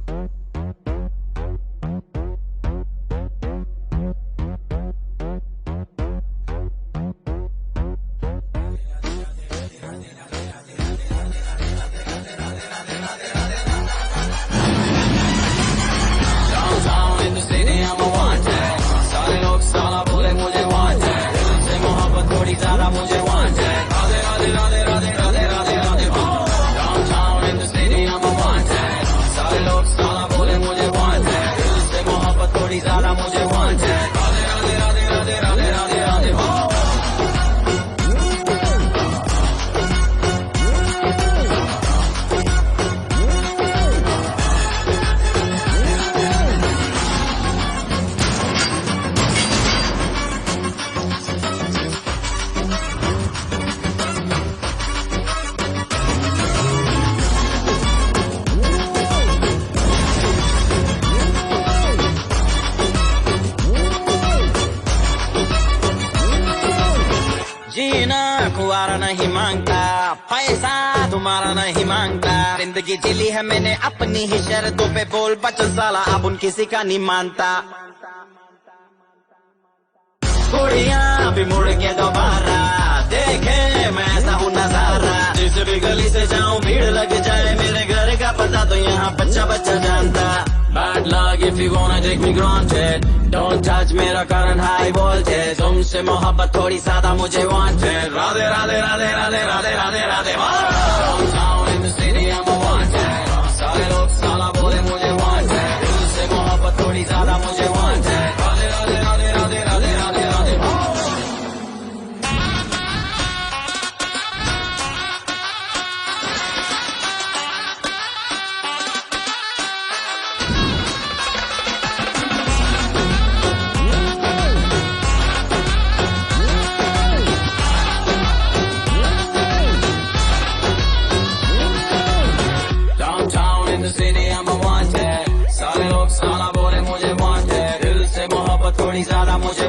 नहीं मांगता, पैसा तुम्हारा नहीं मांगता, जिंदगी जिली है मैंने अपनी ही शर्तों पे, बोल बचन साला अब उन किसी का नहीं मानता। कुड़ियाँ भी मुड़ के दोबारा देखे मैं ऐसा हूँ नजारा, जिस भी गली से जाऊँ भीड़ लग जाए, मेरे घर का पता तो यहाँ बच्चा बच्चा जानता। Bad luck if you wanna take me granted, don't touch मेरा current high voltage, तुमसे मोहब्बत थोड़ी ज्यादा मुझे wanted, Radhe Radhe Radhe Radhe Radhe Radhe Radhe. Downtown in the city I'm a wanted, सारे लोग साला बोले मुझे wanted, तुमसे मोहब्बत थोड़ी ज्यादा मुझे wanted, राधे राधे राधे राधे राधे राधे राधे। सारे लोग साला बोले मुझे wanted, दिल से मोहब्बत थोड़ी ज्यादा मुझे